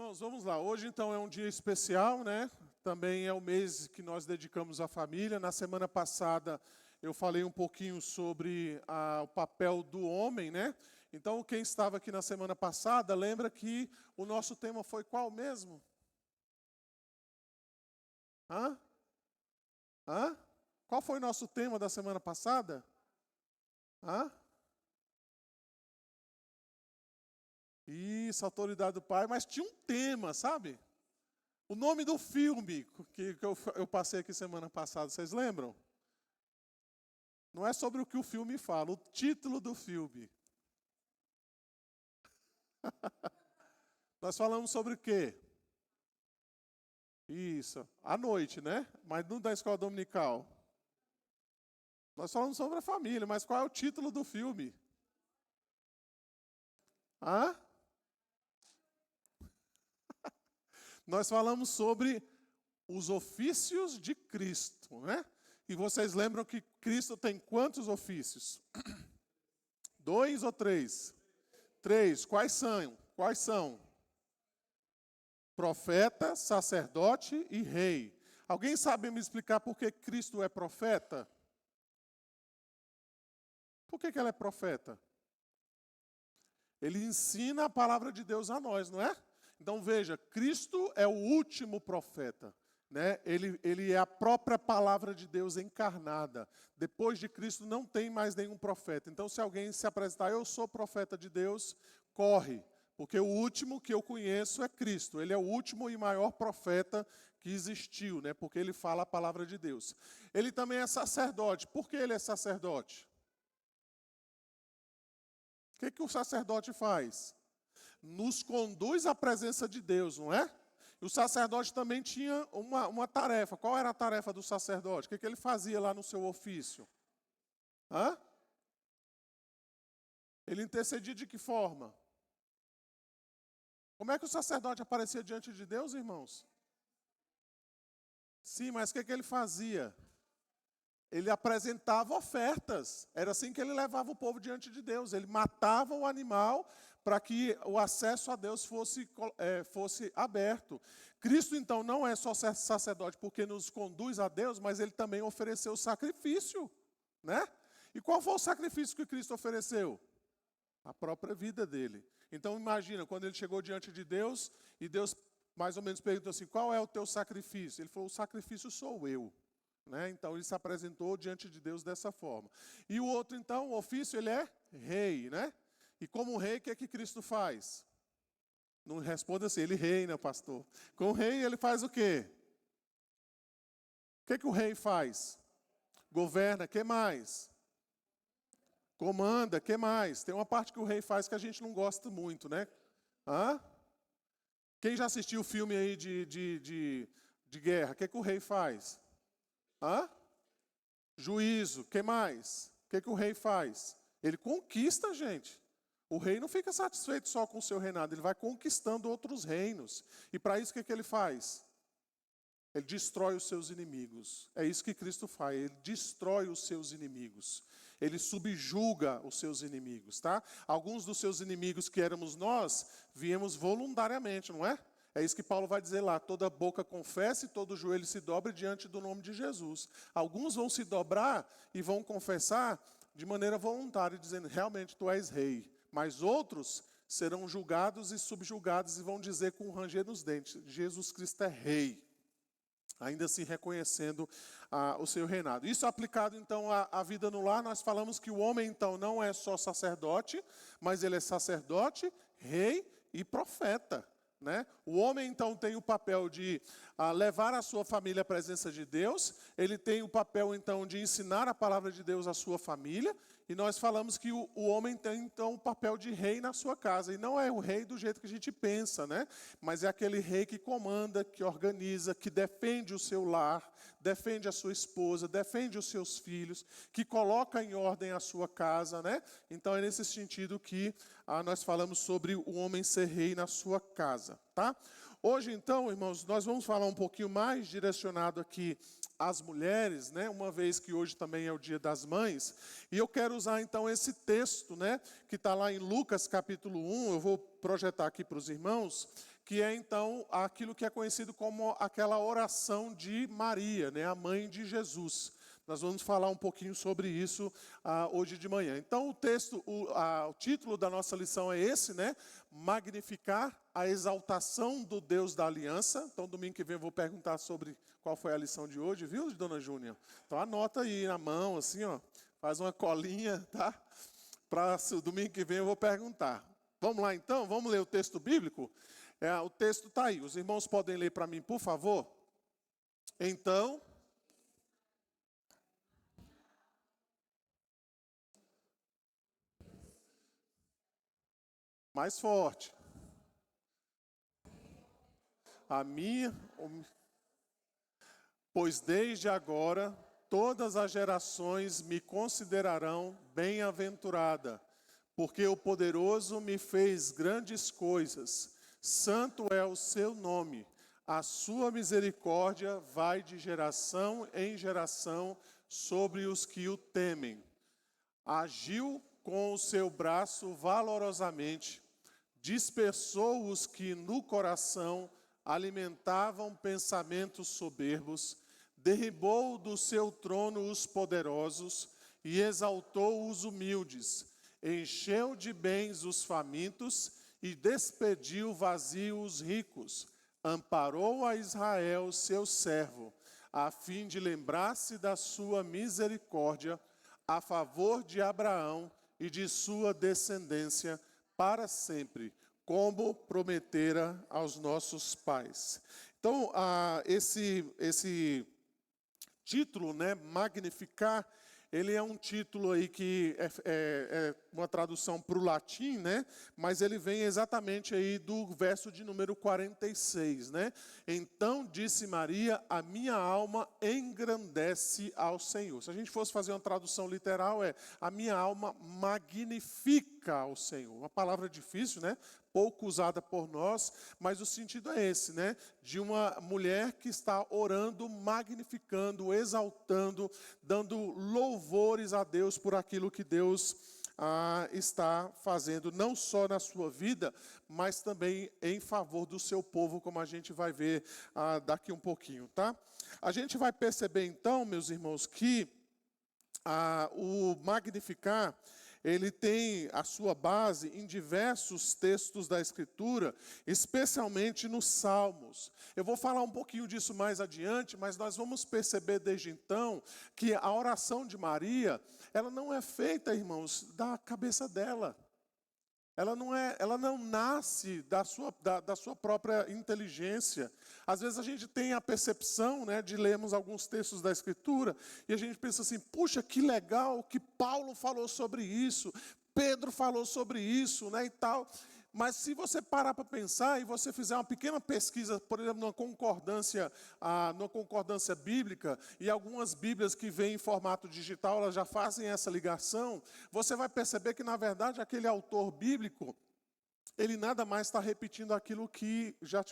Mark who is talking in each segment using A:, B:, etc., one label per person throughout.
A: Irmãos, vamos lá. Hoje, então, é um dia especial, né? Também é o mês que nós dedicamos à família. Na semana passada, eu falei um pouquinho sobre o papel do homem, né? Então, quem estava aqui na semana passada, lembra que o nosso tema foi qual mesmo? Hã? Hã? Qual foi o nosso tema da semana passada? Hã? Isso, autoridade do Pai, mas tinha um tema, sabe? O nome do filme que eu passei aqui semana passada, vocês lembram? Não é sobre o que o filme fala, o título do filme. Nós falamos sobre o quê? Isso, à noite, né? Mas não da escola dominical. Nós falamos sobre a família, mas qual é o título do filme? Hã? Nós falamos sobre os ofícios de Cristo, né? E vocês lembram que Cristo tem quantos ofícios? 2 ou 3? 3. Quais são? Quais são? Profeta, sacerdote e rei. Alguém sabe me explicar por que Cristo é profeta? Por que ele é profeta? Ele ensina a palavra de Deus a nós, não é? Então veja, Cristo é o último profeta, né? Ele é a própria palavra de Deus encarnada. Depois de Cristo não tem mais nenhum profeta. Então se alguém se apresentar, eu sou profeta de Deus, corre. Porque o último que eu conheço é Cristo. Ele é o último e maior profeta que existiu, né? Porque ele fala a palavra de Deus. Ele também é sacerdote. Por que ele é sacerdote? O que o sacerdote faz? Nos conduz à presença de Deus, não é? E o sacerdote também tinha uma tarefa. Qual era a tarefa do sacerdote? O que ele fazia lá no seu ofício? Hã? Ele intercedia de que forma? Como é que o sacerdote aparecia diante de Deus, irmãos? Sim, mas o que ele fazia? Ele apresentava ofertas. Era assim que ele levava o povo diante de Deus. Ele matava o animal para que o acesso a Deus fosse aberto. Cristo, então, não é só sacerdote porque nos conduz a Deus, mas ele também ofereceu sacrifício, né? E qual foi o sacrifício que Cristo ofereceu? A própria vida dele. Então, imagina, quando ele chegou diante de Deus, e Deus mais ou menos perguntou assim, qual é o teu sacrifício? Ele falou, o sacrifício sou eu. Né? Então, ele se apresentou diante de Deus dessa forma. E o outro, então, o ofício, ele é rei, né? E como rei, o que é que Cristo faz? Não responda assim, ele reina, pastor. Com o rei, ele faz o quê? O que é que o rei faz? Governa, o que mais? Comanda, o que mais? Tem uma parte que o rei faz que a gente não gosta muito, né? Hã? Quem já assistiu o filme aí de guerra, o que é que o rei faz? Hã? Juízo, o que mais? O que o rei faz? Ele conquista a gente. O rei não fica satisfeito só com o seu reinado, ele vai conquistando outros reinos. E para isso, o que ele faz? Ele destrói os seus inimigos. É isso que Cristo faz, ele destrói os seus inimigos. Ele subjuga os seus inimigos, tá? Alguns dos seus inimigos que éramos nós, viemos voluntariamente, não é? É isso que Paulo vai dizer lá, toda boca confessa e todo joelho se dobre diante do nome de Jesus. Alguns vão se dobrar e vão confessar de maneira voluntária, dizendo, realmente tu és rei. Mas outros serão julgados e subjugados e vão dizer com um ranger nos dentes, Jesus Cristo é rei. Ainda assim reconhecendo o seu reinado. Isso aplicado então à vida no lar, nós falamos que o homem então não é só sacerdote, mas ele é sacerdote, rei e profeta. Né? O homem então tem o papel de levar a sua família à presença de Deus, ele tem o papel então de ensinar a palavra de Deus à sua família, e nós falamos que o homem tem então o papel de rei na sua casa, e não é o rei do jeito que a gente pensa, né? Mas é aquele rei que comanda, que organiza, que defende o seu lar, defende a sua esposa, defende os seus filhos, que coloca em ordem a sua casa, né? Então é nesse sentido que nós falamos sobre o homem ser rei na sua casa, tá? Hoje, então, irmãos, nós vamos falar um pouquinho mais direcionado aqui às mulheres, né? Uma vez que hoje também é o Dia das Mães. E eu quero usar, então, esse texto, né? Que está lá em Lucas, capítulo 1. Eu vou projetar aqui para os irmãos. que é então aquilo que é conhecido como aquela oração de Maria, né, a mãe de Jesus. Nós vamos falar um pouquinho sobre isso hoje de manhã. Então o título da nossa lição é esse, né? Magnificar a exaltação do Deus da aliança. Então domingo que vem eu vou perguntar sobre qual foi a lição de hoje, viu, dona Júnia? Então anota aí na mão, assim, ó, faz uma colinha, tá? Para domingo que vem eu vou perguntar. Vamos lá então, vamos ler o texto bíblico? O texto está aí, os irmãos podem ler para mim, por favor? Então... mais forte. Pois desde agora todas as gerações me considerarão bem-aventurada, porque o poderoso me fez grandes coisas. Santo é o seu nome. A sua misericórdia vai de geração em geração sobre os que o temem. Agiu com o seu braço valorosamente, dispersou os que no coração alimentavam pensamentos soberbos, derribou do seu trono os poderosos e exaltou os humildes, encheu de bens os famintos e despediu vazios os ricos, amparou a Israel, seu servo, a fim de lembrar-se da sua misericórdia a favor de Abraão e de sua descendência para sempre, como prometera aos nossos pais. Então, esse título, né, magnificar, ele é um título aí que é uma tradução para o latim, né? Mas ele vem exatamente aí do verso de número 46, né? Então disse Maria, a minha alma engrandece ao Senhor. Se a gente fosse fazer uma tradução literal, a minha alma magnifica ao Senhor. Uma palavra difícil, né? Pouco usada por nós, mas o sentido é esse, né? De uma mulher que está orando, magnificando, exaltando, dando louvores a Deus por aquilo que Deus está fazendo, não só na sua vida, mas também em favor do seu povo, como a gente vai ver daqui um pouquinho, tá? A gente vai perceber então, meus irmãos, que o magnificar, ele tem a sua base em diversos textos da Escritura, especialmente nos Salmos. Eu vou falar um pouquinho disso mais adiante, mas nós vamos perceber desde então que a oração de Maria, ela não é feita, irmãos, da cabeça dela. Ela não nasce da sua própria inteligência. Às vezes a gente tem a percepção, né, de lermos alguns textos da Escritura e a gente pensa assim, puxa, que legal que Paulo falou sobre isso, Pedro falou sobre isso, né, e tal. Mas se você parar para pensar e você fizer uma pequena pesquisa, por exemplo, numa concordância bíblica, e algumas bíblias que vêm em formato digital, elas já fazem essa ligação, você vai perceber que, na verdade, aquele autor bíblico, ele nada mais está repetindo aquilo que já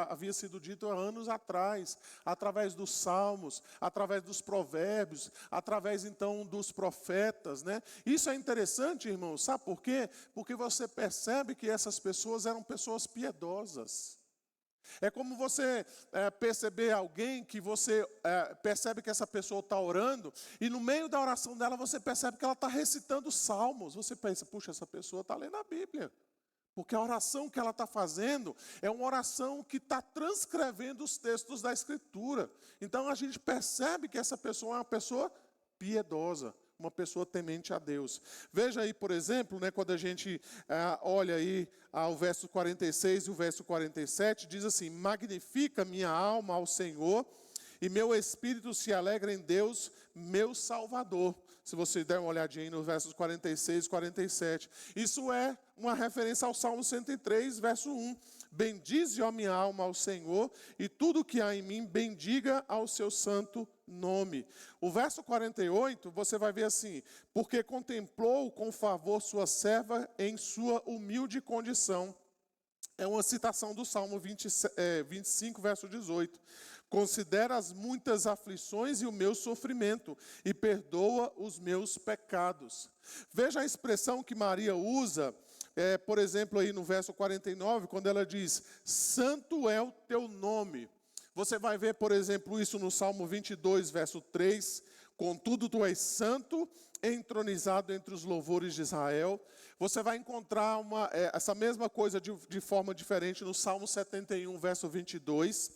A: havia sido dito há anos atrás, através dos salmos, através dos provérbios, através então dos profetas, né? Isso é interessante, irmãos, sabe por quê? Porque você percebe que essas pessoas eram pessoas piedosas. É como você perceber alguém que você percebe que essa pessoa está orando, e no meio da oração dela você percebe que ela está recitando salmos. Você pensa, puxa, essa pessoa está lendo a Bíblia. Porque a oração que ela está fazendo é uma oração que está transcrevendo os textos da Escritura. Então a gente percebe que essa pessoa é uma pessoa piedosa, uma pessoa temente a Deus. Veja aí, por exemplo, né, quando a gente olha aí o verso 46 e o verso 47, diz assim, magnifica minha alma ao Senhor, e meu espírito se alegra em Deus, meu Salvador. Se você der uma olhadinha aí nos versos 46 e 47. Isso é uma referência ao Salmo 103, verso 1. Bendize, ó minha alma, ao Senhor, e tudo que há em mim, bendiga ao seu santo nome. O verso 48, você vai ver assim, porque contemplou com favor sua serva em sua humilde condição. É uma citação do Salmo 25, verso 18. Considera as muitas aflições e o meu sofrimento, e perdoa os meus pecados. Veja a expressão que Maria usa por exemplo, aí no verso 49, quando ela diz, santo é o teu nome. Você vai ver, por exemplo, isso no Salmo 22, verso 3, contudo tu és santo, entronizado entre os louvores de Israel. Você vai encontrar essa mesma coisa de forma diferente no Salmo 71, verso 22.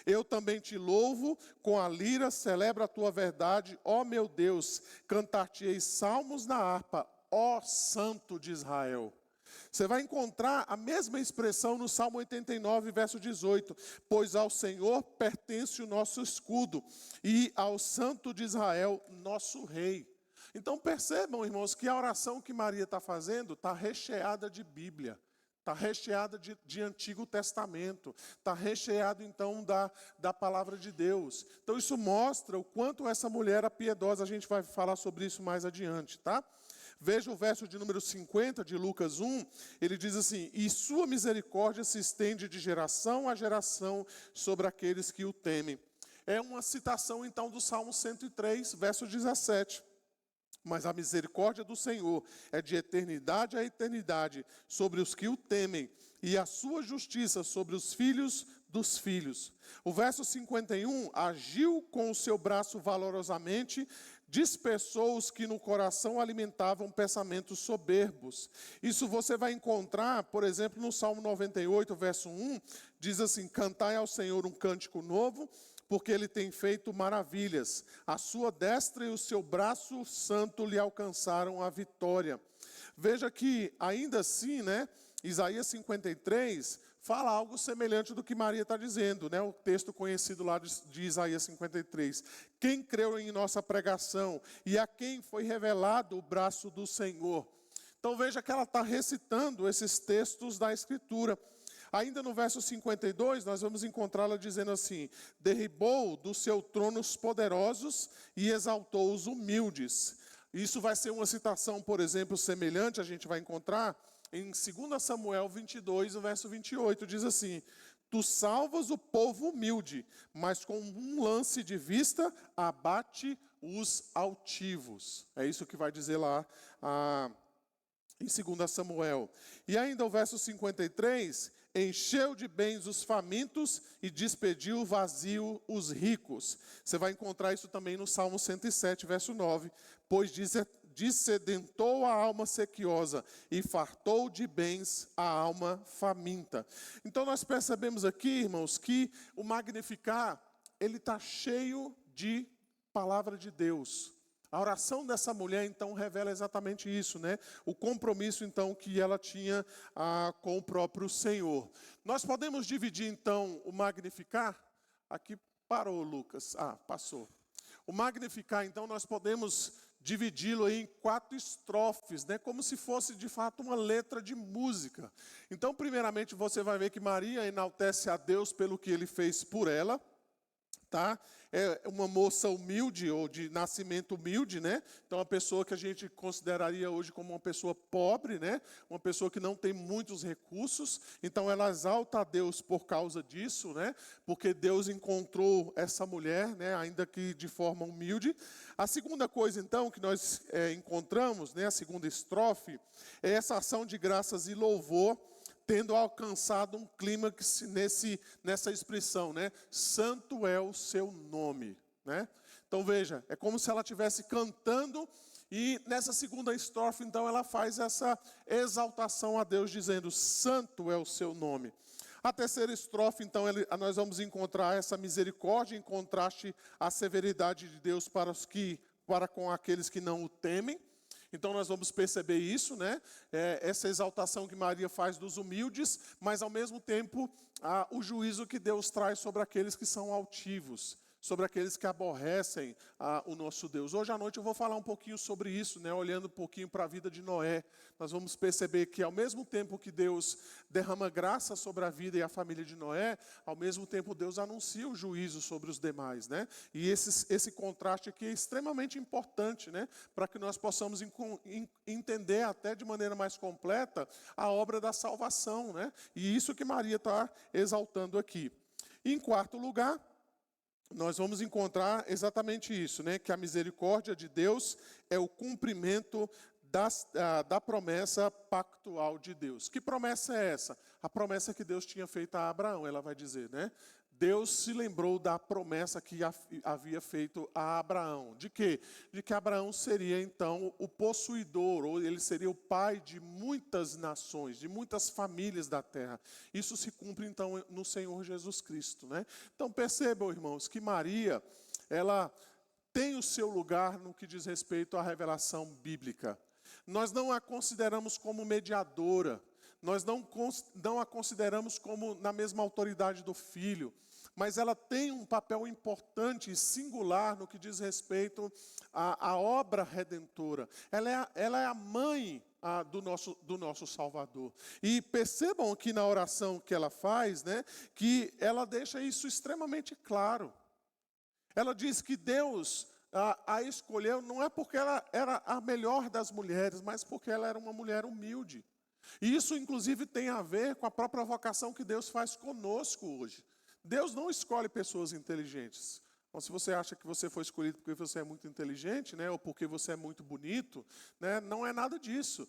A: Eu também te louvo com a lira, celebro a tua verdade, ó meu Deus, cantar-te-ei salmos na harpa, ó Santo de Israel. Você vai encontrar a mesma expressão no Salmo 89, verso 18. Pois ao Senhor pertence o nosso escudo, e ao Santo de Israel, nosso rei. Então percebam, irmãos, que a oração que Maria está fazendo está recheada de Bíblia. Está recheada de Antigo Testamento, está recheado então da palavra de Deus. Então isso mostra o quanto essa mulher era piedosa, a gente vai falar sobre isso mais adiante, tá? Veja o verso de número 50 de Lucas 1, ele diz assim, e sua misericórdia se estende de geração a geração sobre aqueles que o temem. É uma citação então do Salmo 103, verso 17. Mas a misericórdia do Senhor é de eternidade a eternidade sobre os que o temem, e a sua justiça sobre os filhos dos filhos. O verso 51, agiu com o seu braço valorosamente, dispersou os que no coração alimentavam pensamentos soberbos. Isso você vai encontrar, por exemplo, no Salmo 98, verso 1, diz assim, cantai ao Senhor um cântico novo, porque ele tem feito maravilhas. A sua destra e o seu braço santo lhe alcançaram a vitória. Veja que, ainda assim, Isaías 53 fala algo semelhante do que Maria está dizendo, o texto conhecido lá de Isaías 53. Quem creu em nossa pregação e a quem foi revelado o braço do Senhor. Então veja que ela está recitando esses textos da Escritura. Ainda no verso 52, nós vamos encontrá-la dizendo assim, derribou do seu trono os poderosos e exaltou os humildes. Isso vai ser uma citação, por exemplo, semelhante, a gente vai encontrar em 2 Samuel 22, o verso 28, diz assim, tu salvas o povo humilde, mas com um lance de vista abate os altivos. É isso que vai dizer lá em 2 Samuel. E ainda o verso 53, encheu de bens os famintos e despediu vazio os ricos. Você vai encontrar isso também no Salmo 107, verso 9. Pois dessedentou a alma sequiosa e fartou de bens a alma faminta. Então nós percebemos aqui, irmãos, que o Magnificar, ele está cheio de palavra de Deus. A oração dessa mulher, então, revela exatamente isso, O compromisso, então, que ela tinha com o próprio Senhor. Nós podemos dividir, então, o Magnificar? Aqui parou, Lucas. Passou. O Magnificar, então, nós podemos dividi-lo em 4 estrofes, como se fosse, de fato, uma letra de música. Então, primeiramente, você vai ver que Maria enaltece a Deus pelo que Ele fez por ela. É uma moça humilde, ou de nascimento humilde, Então, uma pessoa que a gente consideraria hoje como uma pessoa pobre, Uma pessoa que não tem muitos recursos. Então, ela exalta a Deus por causa disso, Porque Deus encontrou essa mulher, Ainda que de forma humilde. A segunda coisa, então, que nós encontramos, a segunda estrofe, é essa ação de graças e louvor, tendo alcançado um clímax nessa expressão, Santo é o seu nome, Então veja, é como se ela estivesse cantando e nessa segunda estrofe, então, ela faz essa exaltação a Deus, dizendo, Santo é o seu nome. A terceira estrofe, então, nós vamos encontrar essa misericórdia em contraste à severidade de Deus para com aqueles que não o temem. Então nós vamos perceber isso, essa exaltação que Maria faz dos humildes, mas ao mesmo tempo o juízo que Deus traz sobre aqueles que são altivos, sobre aqueles que aborrecem o nosso Deus. Hoje à noite eu vou falar um pouquinho sobre isso, olhando um pouquinho para a vida de Noé. Nós vamos perceber que ao mesmo tempo que Deus derrama graça sobre a vida e a família de Noé, ao mesmo tempo Deus anuncia o juízo sobre os demais, E esse contraste aqui é extremamente importante, Para que nós possamos entender até de maneira mais completa a obra da salvação, E isso que Maria está exaltando aqui. E, em quarto lugar, nós vamos encontrar exatamente isso, que a misericórdia de Deus é o cumprimento da promessa pactual de Deus. Que promessa é essa? A promessa que Deus tinha feito a Abraão, ela vai dizer, né? Deus se lembrou da promessa que havia feito a Abraão. De quê? De que Abraão seria, então, o possuidor, ou ele seria o pai de muitas nações, de muitas famílias da terra. Isso se cumpre, então, no Senhor Jesus Cristo, né? Então, percebam, irmãos, que Maria, ela tem o seu lugar no que diz respeito à revelação bíblica. Nós não a consideramos como mediadora, nós não a consideramos como na mesma autoridade do Filho, mas ela tem um papel importante e singular no que diz respeito à obra redentora. Ela é a mãe do nosso Salvador. E percebam aqui na oração que ela faz, né, que ela deixa isso extremamente claro. Ela diz que Deus a escolheu não é porque ela era a melhor das mulheres, mas porque ela era uma mulher humilde. E isso, inclusive, tem a ver com a própria vocação que Deus faz conosco hoje. Deus não escolhe pessoas inteligentes. Então, se você acha que você foi escolhido porque você é muito inteligente, né, ou porque você é muito bonito, né, não é nada disso.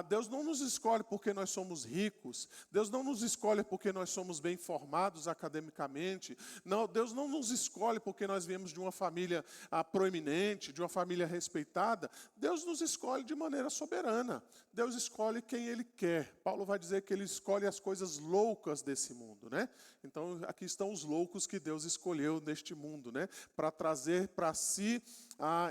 A: Deus não nos escolhe porque nós somos ricos. Deus não nos escolhe porque nós somos bem formados academicamente. Não, Deus não nos escolhe porque nós viemos de uma família proeminente, de uma família respeitada. Deus nos escolhe de maneira soberana. Deus escolhe quem Ele quer. Paulo vai dizer que Ele escolhe as coisas loucas desse mundo, né? Então, aqui estão os loucos que Deus escolheu neste mundo, né? Para trazer para si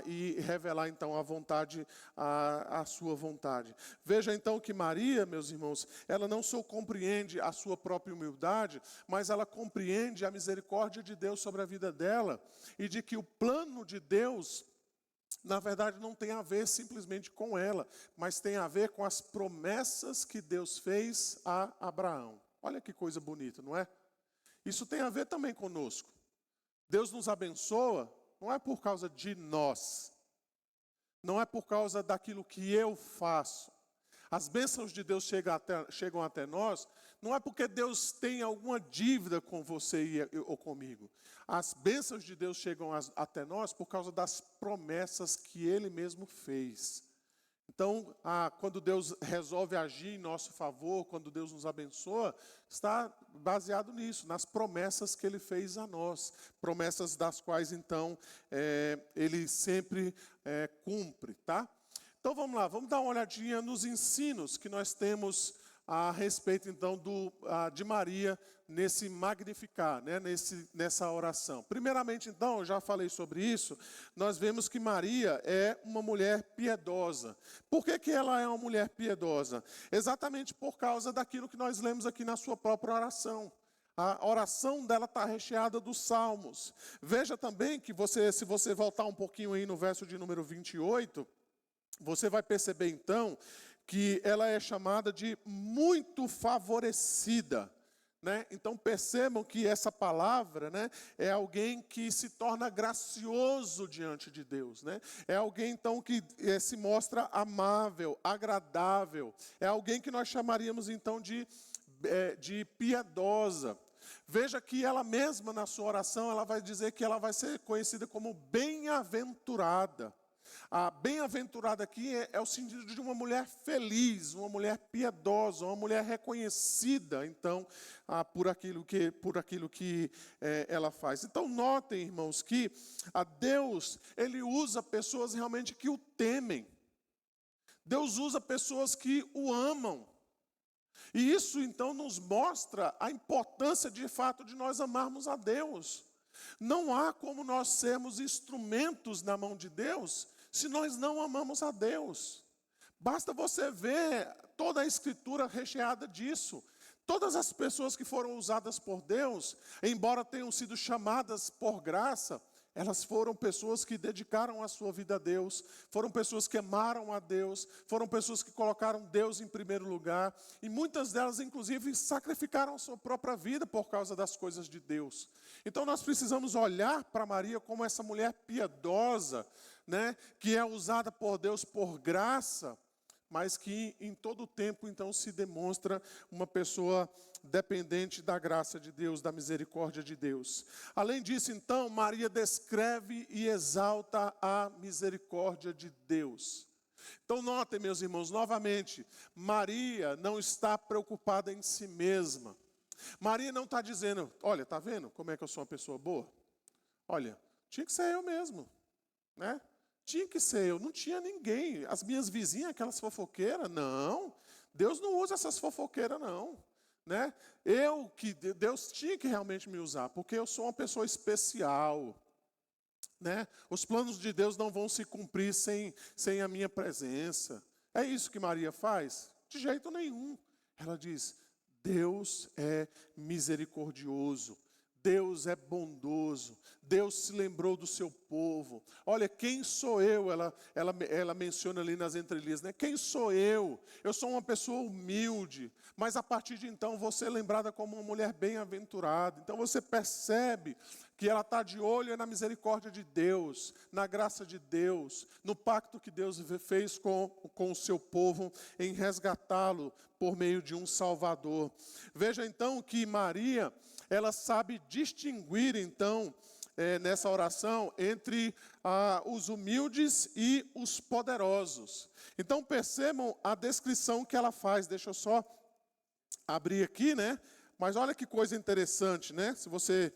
A: e revelar então a vontade, a sua vontade. Veja então que Maria, meus irmãos, ela não só compreende a sua própria humildade, mas ela compreende a misericórdia de Deus sobre a vida dela e de que o plano de Deus, na verdade, não tem a ver simplesmente com ela, mas tem a ver com as promessas que Deus fez a Abraão. Olha que coisa bonita, não é? Isso tem a ver também conosco. Deus nos abençoa, não é por causa de nós, não é por causa daquilo que eu faço. As bênçãos de Deus chegam até nós, não é porque Deus tem alguma dívida com você ou comigo. As bênçãos de Deus chegam até nós por causa das promessas que Ele mesmo fez. Então, quando Deus resolve agir em nosso favor, quando Deus nos abençoa, está baseado nisso, nas promessas que Ele fez a nós. Promessas das quais, então, Ele sempre cumpre, tá? Então, vamos lá, vamos dar uma olhadinha nos ensinos que nós temos a respeito, então, de Maria nesse Magnificat, né, nessa oração. Primeiramente, então, eu já falei sobre isso, nós vemos que Maria é uma mulher piedosa. Por que ela é uma mulher piedosa? Exatamente por causa daquilo que nós lemos aqui na sua própria oração. A oração dela está recheada dos salmos. Veja também que se você voltar um pouquinho aí no verso de número 28, você vai perceber, então, que ela é chamada de muito favorecida, né? Então percebam que essa palavra, né, é alguém que se torna gracioso diante de Deus, né? É alguém então que se mostra amável, agradável, é alguém que nós chamaríamos então de piedosa. Veja que ela mesma na sua oração, ela vai dizer que ela vai ser conhecida como bem-aventurada. A bem-aventurada aqui é o sentido de uma mulher feliz, uma mulher piedosa, uma mulher reconhecida, então, por aquilo que ela faz. Então, notem, irmãos, que a Deus, Ele usa pessoas realmente que o temem. Deus usa pessoas que o amam. E isso, então, nos mostra a importância, de fato, de nós amarmos a Deus. Não há como nós sermos instrumentos na mão de Deus se nós não amamos a Deus. Basta você ver toda a Escritura recheada disso. Todas as pessoas que foram usadas por Deus, embora tenham sido chamadas por graça, elas foram pessoas que dedicaram a sua vida a Deus, foram pessoas que amaram a Deus, foram pessoas que colocaram Deus em primeiro lugar, e muitas delas, inclusive, sacrificaram a sua própria vida por causa das coisas de Deus. Então nós precisamos olhar para Maria como essa mulher piedosa, né, que é usada por Deus por graça, mas que em todo o tempo, então, se demonstra uma pessoa dependente da graça de Deus, da misericórdia de Deus. Além disso, então, Maria descreve e exalta a misericórdia de Deus. Então notem, meus irmãos, novamente, Maria não está preocupada em si mesma. Maria não está dizendo, olha, está vendo como é que eu sou uma pessoa boa? Olha, tinha que ser eu mesmo, né? Tinha que ser eu, não tinha ninguém. As minhas vizinhas, aquelas fofoqueiras, não. Deus não usa essas fofoqueiras, não. Né? Deus tinha que realmente me usar, porque eu sou uma pessoa especial. Né? Os planos de Deus não vão se cumprir sem a minha presença. É isso que Maria faz? De jeito nenhum. Ela diz, Deus é misericordioso. Deus é bondoso, Deus se lembrou do seu povo. Olha, quem sou eu? Ela menciona ali nas entrelinhas, né? Quem sou eu? Eu sou uma pessoa humilde, mas a partir de então vou ser lembrada como uma mulher bem-aventurada. Então você percebe que ela está de olho na misericórdia de Deus, na graça de Deus, no pacto que Deus fez com o seu povo em resgatá-lo por meio de um Salvador. Veja então que Maria, ela sabe distinguir, então, nessa oração, entre os humildes e os poderosos. Então, percebam a descrição que ela faz. Deixa eu só abrir aqui, né? Mas olha que coisa interessante, né? Se você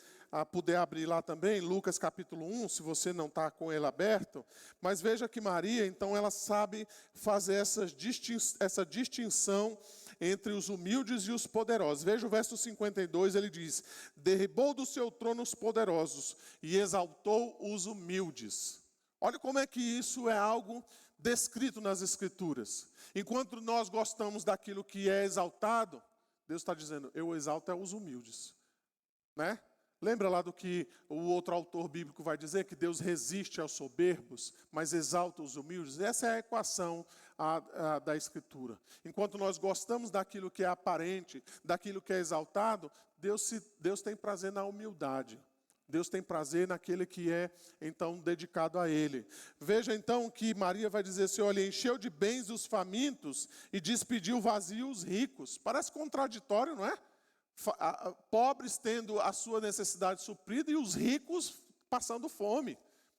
A: puder abrir lá também, Lucas capítulo 1, se você não está com ele aberto. Mas veja que Maria, então, ela sabe fazer essa distinção entre os humildes e os poderosos. Veja o verso 52, ele diz, derribou do seu trono os poderosos e exaltou os humildes. Olha como é que isso é algo descrito nas Escrituras. Enquanto nós gostamos daquilo que é exaltado, Deus está dizendo, eu exalto os humildes. Né? Lembra lá do que o outro autor bíblico vai dizer, que Deus resiste aos soberbos, mas exalta os humildes? Essa é a equação da Escritura. Enquanto nós gostamos daquilo que é aparente, daquilo que é exaltado, Deus tem prazer na humildade. Deus tem prazer naquele que é, então, dedicado a Ele. Veja, então, que Maria vai dizer assim, olha, encheu de bens os famintos e despediu vazios os ricos. Parece contraditório, não é? Pobres tendo a sua necessidade suprida e os ricos passando fome.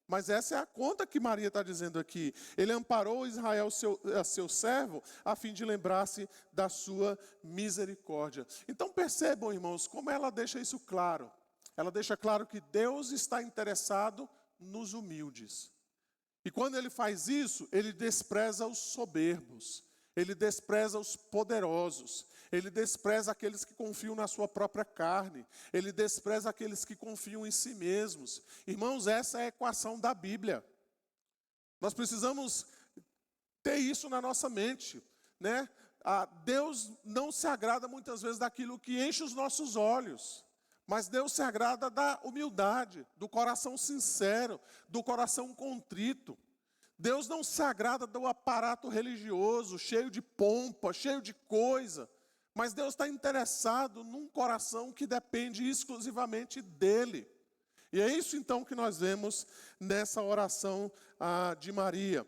A: Mas essa é a conta que Maria está dizendo aqui. Ele amparou Israel, seu servo, a fim de lembrar-se da sua misericórdia. Então percebam, irmãos, como ela deixa isso claro. Ela deixa claro que Deus está interessado nos humildes. E quando ele faz isso, ele despreza os soberbos. Ele despreza os poderosos. Ele despreza aqueles que confiam na sua própria carne. Ele despreza aqueles que confiam em si mesmos. Irmãos, essa é a equação da Bíblia. Nós precisamos ter isso na nossa mente, né? Deus não se agrada muitas vezes daquilo que enche os nossos olhos. Mas Deus se agrada da humildade, do coração sincero, do coração contrito. Deus não se agrada do aparato religioso, cheio de pompa, cheio de coisa. Mas Deus está interessado num coração que depende exclusivamente dEle. E é isso então que nós vemos nessa oração de Maria.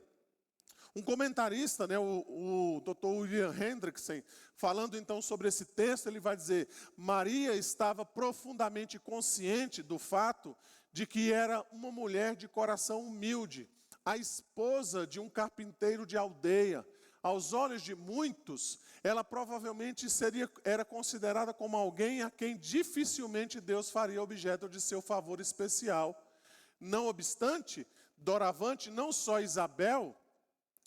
A: Um comentarista, né, o Dr. William Hendrickson, falando então sobre esse texto, ele vai dizer, Maria estava profundamente consciente do fato de que era uma mulher de coração humilde, a esposa de um carpinteiro de aldeia. Aos olhos de muitos, ela provavelmente era considerada como alguém a quem dificilmente Deus faria objeto de seu favor especial. Não obstante, doravante, não só Isabel,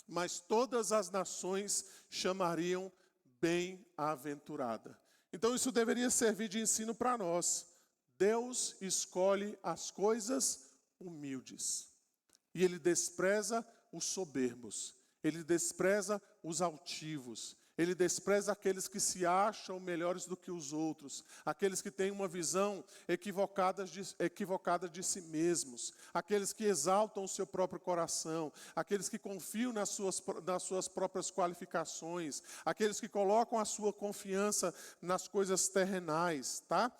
A: mas todas as nações chamariam bem-aventurada. Então isso deveria servir de ensino para nós. Deus escolhe as coisas humildes. E Ele despreza os soberbos. Ele despreza os altivos. Ele despreza aqueles que se acham melhores do que os outros. Aqueles que têm uma visão equivocada de si mesmos. Aqueles que exaltam o seu próprio coração. Aqueles que confiam nas suas próprias qualificações. Aqueles que colocam a sua confiança nas coisas terrenais. Tá?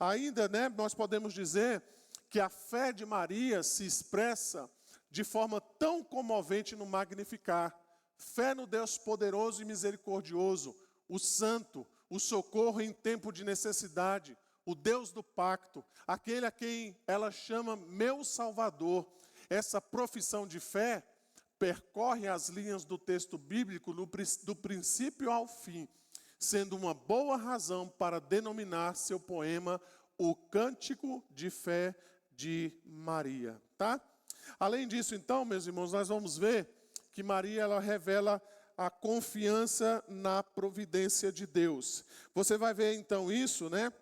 A: Ainda, né, nós podemos dizer que a fé de Maria se expressa de forma tão comovente no Magnificar. Fé no Deus poderoso e misericordioso, o santo, o socorro em tempo de necessidade, o Deus do pacto, aquele a quem ela chama meu Salvador. Essa profissão de fé percorre as linhas do texto bíblico do princípio ao fim, sendo uma boa razão para denominar seu poema o Cântico de Fé de Maria, tá? Além disso, então, meus irmãos, nós vamos ver que Maria, ela revela a confiança na providência de Deus. Você vai ver, então, isso, né?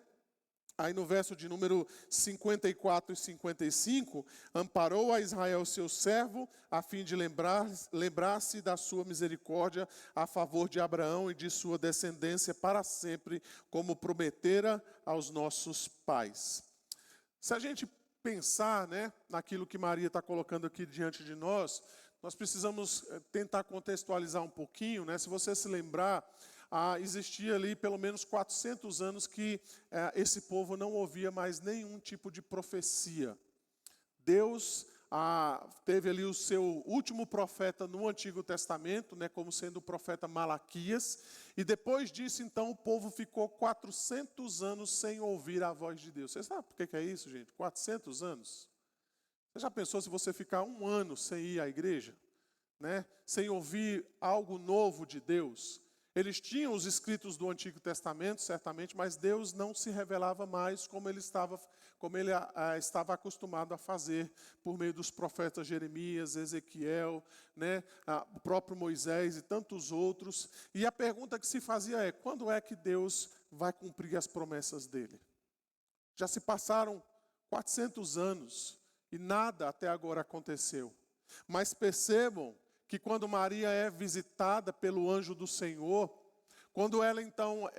A: Aí no verso de número 54 e 55, amparou a Israel seu servo, a fim de lembrar-se da sua misericórdia a favor de Abraão e de sua descendência para sempre, como prometera aos nossos pais. Se a gente pensar, né, naquilo que Maria está colocando aqui diante de nós precisamos tentar contextualizar um pouquinho, né? Se você se lembrar, existia ali pelo menos 400 anos que esse povo não ouvia mais nenhum tipo de profecia. Deus teve ali o seu último profeta no Antigo Testamento, né, como sendo o profeta Malaquias, e depois disso, então, o povo ficou 400 anos sem ouvir a voz de Deus. Você sabe por que é isso, gente? 400 anos? Você já pensou se você ficar um ano sem ir à igreja, né, sem ouvir algo novo de Deus? Eles tinham os escritos do Antigo Testamento, certamente, mas Deus não se revelava mais como ele estava acostumado a fazer por meio dos profetas Jeremias, Ezequiel, né, o próprio Moisés e tantos outros. E a pergunta que se fazia é: quando é que Deus vai cumprir as promessas dele? Já se passaram 400 anos e nada até agora aconteceu. Mas percebam que quando Maria é visitada pelo anjo do Senhor, quando ela então,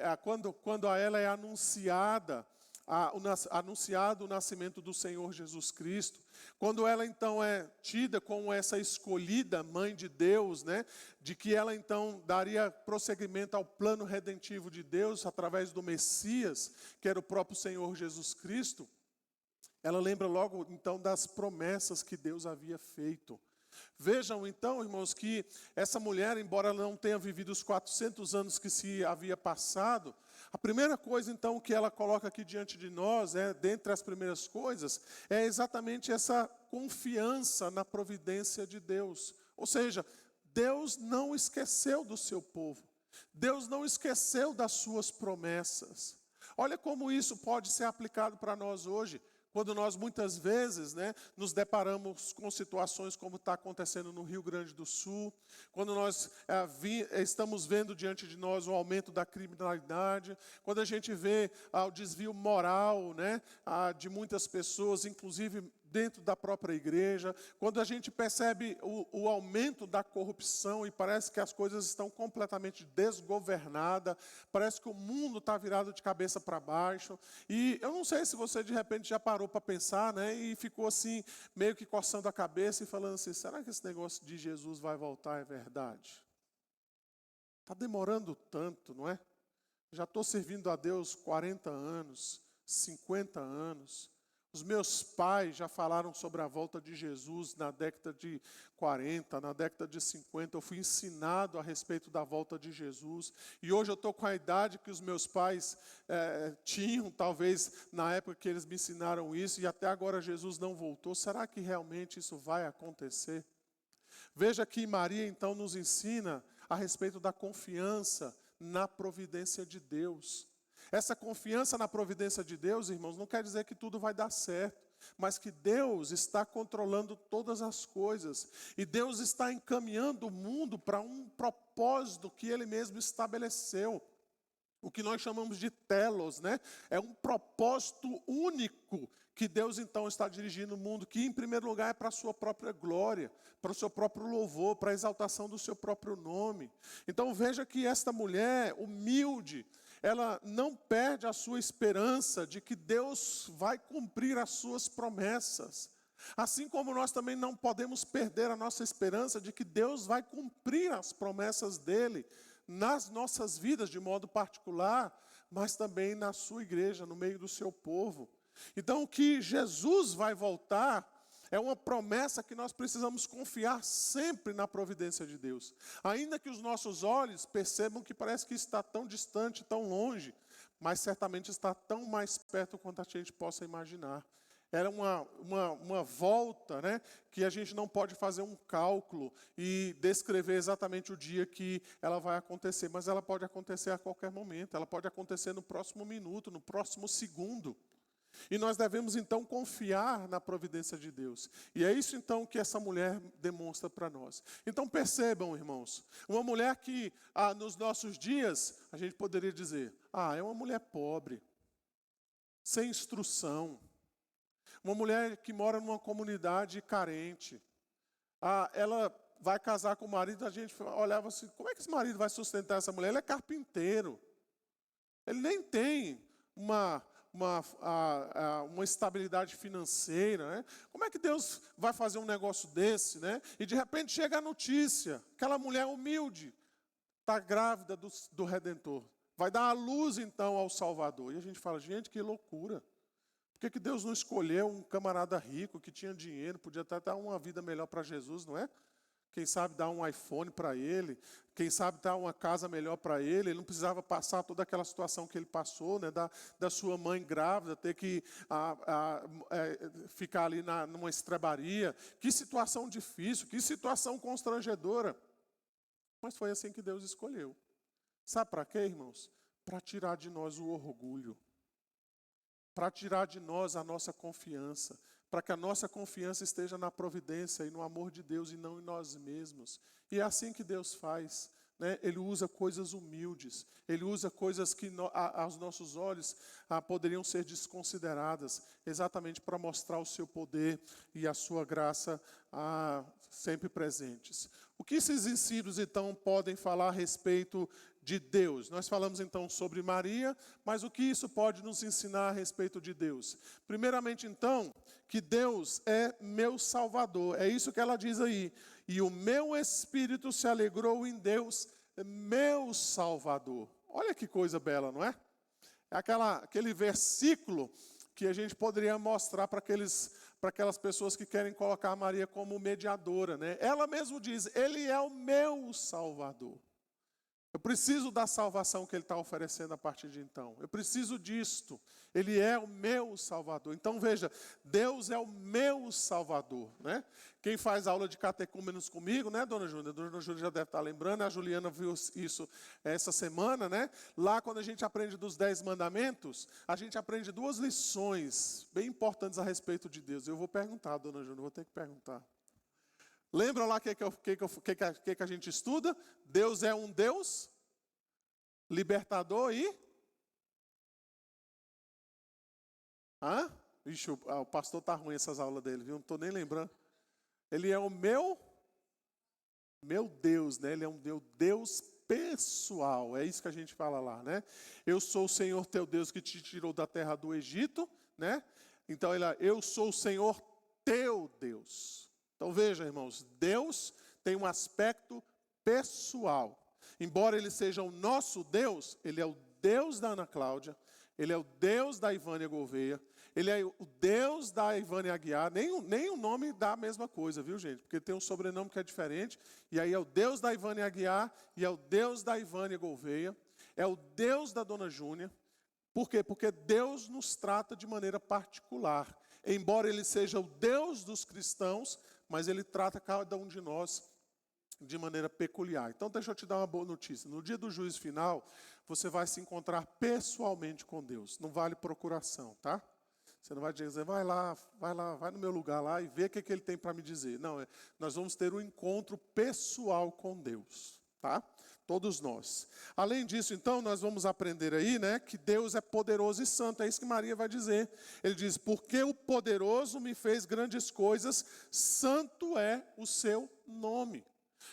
A: quando a ela é anunciado o nascimento do Senhor Jesus Cristo, quando ela então é tida como essa escolhida mãe de Deus, né, de que ela então daria prosseguimento ao plano redentivo de Deus através do Messias, que era o próprio Senhor Jesus Cristo, ela lembra logo então das promessas que Deus havia feito. Vejam então, irmãos, que essa mulher, embora ela não tenha vivido os 400 anos que se havia passado, a primeira coisa então que ela coloca aqui diante de nós, dentre as primeiras coisas, é exatamente essa confiança na providência de Deus. Ou seja, Deus não esqueceu do seu povo. Deus não esqueceu das suas promessas. Olha como isso pode ser aplicado para nós hoje. Quando nós muitas vezes, né, nos deparamos com situações como está acontecendo no Rio Grande do Sul, quando nós estamos vendo diante de nós o aumento da criminalidade, quando a gente vê o desvio moral, né, de muitas pessoas, inclusive dentro da própria igreja, quando a gente percebe o aumento da corrupção e parece que as coisas estão completamente desgovernadas, parece que o mundo está virado de cabeça para baixo, e eu não sei se você de repente já parou para pensar, né, e ficou assim, meio que coçando a cabeça e falando assim: será que esse negócio de Jesus vai voltar é verdade? Está demorando tanto, não é? Já estou servindo a Deus 40 anos, 50 anos. Os meus pais já falaram sobre a volta de Jesus na década de 40, na década de 50. Eu fui ensinado a respeito da volta de Jesus. E hoje eu estou com a idade que os meus pais tinham, talvez na época que eles me ensinaram isso, e até agora Jesus não voltou. Será que realmente isso vai acontecer? Veja que Maria então nos ensina a respeito da confiança na providência de Deus. Essa confiança na providência de Deus, irmãos, não quer dizer que tudo vai dar certo, mas que Deus está controlando todas as coisas. E Deus está encaminhando o mundo para um propósito que Ele mesmo estabeleceu. O que nós chamamos de telos, né? É um propósito único que Deus então está dirigindo o mundo, que em primeiro lugar é para a sua própria glória, para o seu próprio louvor, para a exaltação do seu próprio nome. Então veja que esta mulher humilde, ela não perde a sua esperança de que Deus vai cumprir as suas promessas. Assim como nós também não podemos perder a nossa esperança de que Deus vai cumprir as promessas dele nas nossas vidas de modo particular, mas também na sua igreja, no meio do seu povo. Então, que Jesus vai voltar é uma promessa que nós precisamos confiar sempre na providência de Deus. Ainda que os nossos olhos percebam que parece que está tão distante, tão longe, mas certamente está tão mais perto quanto a gente possa imaginar. Era uma volta, né, que a gente não pode fazer um cálculo e descrever exatamente o dia que ela vai acontecer, mas ela pode acontecer a qualquer momento, ela pode acontecer no próximo minuto, no próximo segundo. E nós devemos então confiar na providência de Deus. E é isso então que essa mulher demonstra para nós. Então percebam, irmãos, uma mulher que nos nossos dias a gente poderia dizer, é uma mulher pobre, sem instrução, uma mulher que mora numa comunidade carente. Ela vai casar com o marido, a gente olhava assim, como é que esse marido vai sustentar essa mulher? Ele é carpinteiro. Ele nem tem uma estabilidade financeira, né? Como é que Deus vai fazer um negócio desse, né? E de repente chega a notícia, aquela mulher humilde está grávida do Redentor, vai dar a luz então ao Salvador. E a gente fala, gente, que loucura. Por que Deus não escolheu um camarada rico que tinha dinheiro, podia até dar uma vida melhor para Jesus, não é? Quem sabe dar um iPhone para ele, quem sabe dar uma casa melhor para ele, ele não precisava passar toda aquela situação que ele passou, né, da sua mãe grávida, ter que ficar ali numa estrebaria. Que situação difícil, que situação constrangedora. Mas foi assim que Deus escolheu. Sabe para quê, irmãos? Para tirar de nós o orgulho, para tirar de nós a nossa confiança, para que a nossa confiança esteja na providência e no amor de Deus e não em nós mesmos. E é assim que Deus faz, né? Ele usa coisas humildes, Ele usa coisas que aos nossos olhos poderiam ser desconsideradas, exatamente para mostrar o seu poder e a sua graça sempre presentes. O que esses ensinos, então, podem falar a respeito de Deus? Nós falamos, então, sobre Maria, mas o que isso pode nos ensinar a respeito de Deus? Primeiramente, então, que Deus é meu Salvador. É isso que ela diz aí. E o meu espírito se alegrou em Deus, meu Salvador. Olha que coisa bela, não é? É aquele versículo que a gente poderia mostrar para aquelas pessoas que querem colocar Maria como mediadora, né? Ela mesma diz, Ele é o meu Salvador. Eu preciso da salvação que Ele está oferecendo a partir de então. Eu preciso disto. Ele é o meu Salvador. Então veja, Deus é o meu Salvador, né? Quem faz aula de catecúmenos comigo, né, Dona Júlia? A Dona Júlia já deve estar lembrando, a Juliana viu isso essa semana, né? Lá quando a gente aprende dos 10 mandamentos, a gente aprende 2 lições bem importantes a respeito de Deus. Eu vou perguntar, Dona Júlia, vou ter que perguntar. Lembra lá o que a gente estuda? Deus é um Deus libertador e... Ixi, o pastor está ruim essas aulas dele, viu? Não estou nem lembrando. Ele é o meu Deus, né? Ele é um Deus pessoal. É isso que a gente fala lá, né? Eu sou o Senhor teu Deus que te tirou da terra do Egito, né? Então, eu sou o Senhor teu Deus. Então veja, irmãos, Deus tem um aspecto pessoal. Embora Ele seja o nosso Deus, Ele é o Deus da Ana Cláudia, Ele é o Deus da Ivânia Gouveia, Ele é o Deus da Ivânia Aguiar, nem o nome dá a mesma coisa, viu gente? Porque tem um sobrenome que é diferente, e aí é o Deus da Ivânia Aguiar, e é o Deus da Ivânia Gouveia, é o Deus da Dona Júnia. Por quê? Porque Deus nos trata de maneira particular. Embora Ele seja o Deus dos cristãos, mas Ele trata cada um de nós de maneira peculiar. Então, deixa eu te dar uma boa notícia. No dia do juízo final, você vai se encontrar pessoalmente com Deus. Não vale procuração, tá? Você não vai dizer, vai no meu lugar lá e vê o que Ele tem para me dizer. Não, nós vamos ter um encontro pessoal com Deus, tá? Todos nós. Além disso, então, nós vamos aprender aí, né, que Deus é poderoso e santo. É isso que Maria vai dizer. Ele diz, porque o poderoso me fez grandes coisas, santo é o seu nome.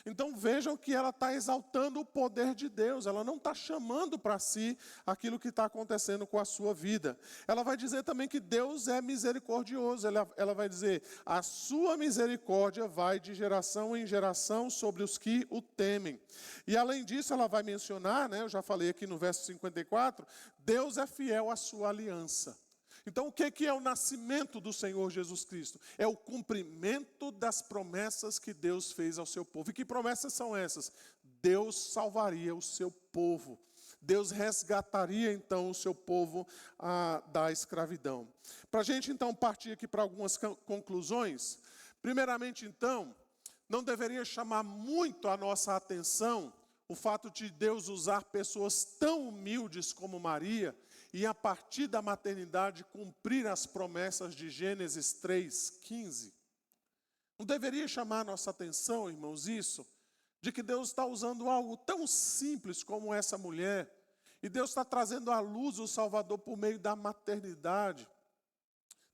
A: Então vejam que ela está exaltando o poder de Deus, ela não está chamando para si aquilo que está acontecendo com a sua vida. Ela vai dizer também que Deus é misericordioso, ela vai dizer, a sua misericórdia vai de geração em geração sobre os que o temem. E além disso ela vai mencionar, né, eu já falei aqui no verso 54, Deus é fiel à sua aliança. Então, o que é o nascimento do Senhor Jesus Cristo? É o cumprimento das promessas que Deus fez ao seu povo. E que promessas são essas? Deus salvaria o seu povo. Deus resgataria então o seu povo da escravidão. Para a gente então partir aqui para algumas conclusões. Primeiramente então, não deveria chamar muito a nossa atenção o fato de Deus usar pessoas tão humildes como Maria e a partir da maternidade cumprir as promessas de Gênesis 3:15. Não deveria chamar a nossa atenção, irmãos, isso, de que Deus está usando algo tão simples como essa mulher, e Deus está trazendo à luz o Salvador por meio da maternidade.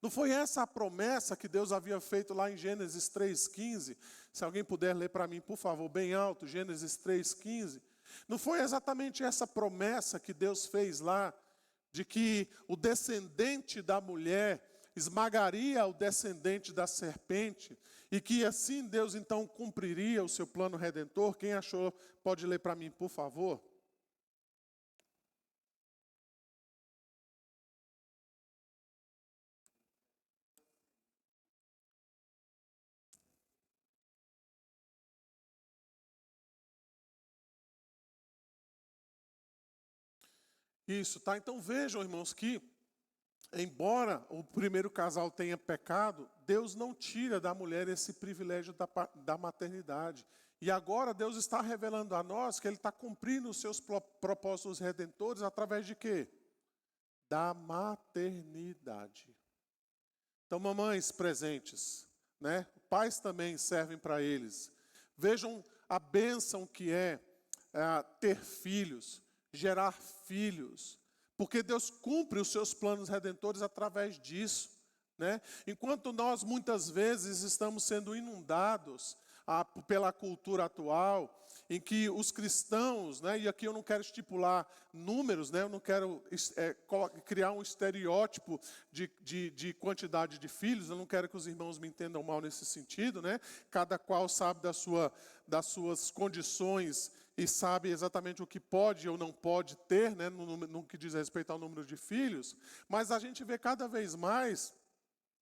A: Não foi essa a promessa que Deus havia feito lá em Gênesis 3:15? Se alguém puder ler para mim, por favor, bem alto, Gênesis 3:15. Não foi exatamente essa promessa que Deus fez lá, de que o descendente da mulher esmagaria o descendente da serpente, e que assim Deus então cumpriria o seu plano redentor? Quem achou, pode ler para mim, por favor. Isso, tá? Então vejam, irmãos, que embora o primeiro casal tenha pecado, Deus não tira da mulher esse privilégio da maternidade. E agora Deus está revelando a nós que Ele está cumprindo os seus propósitos redentores através de quê? Da maternidade. Então, mamães presentes, né? Pais também servem para eles. Vejam a bênção que é ter filhos, gerar filhos, porque Deus cumpre os seus planos redentores através disso, né? Enquanto nós muitas vezes estamos sendo inundados pela cultura atual, em que os cristãos, né, e aqui eu não quero estipular números, né, eu não quero criar um estereótipo de quantidade de filhos, eu não quero que os irmãos me entendam mal nesse sentido, né? Cada qual sabe das suas condições e sabe exatamente o que pode ou não pode ter, né, no que diz respeito ao número de filhos, mas a gente vê cada vez mais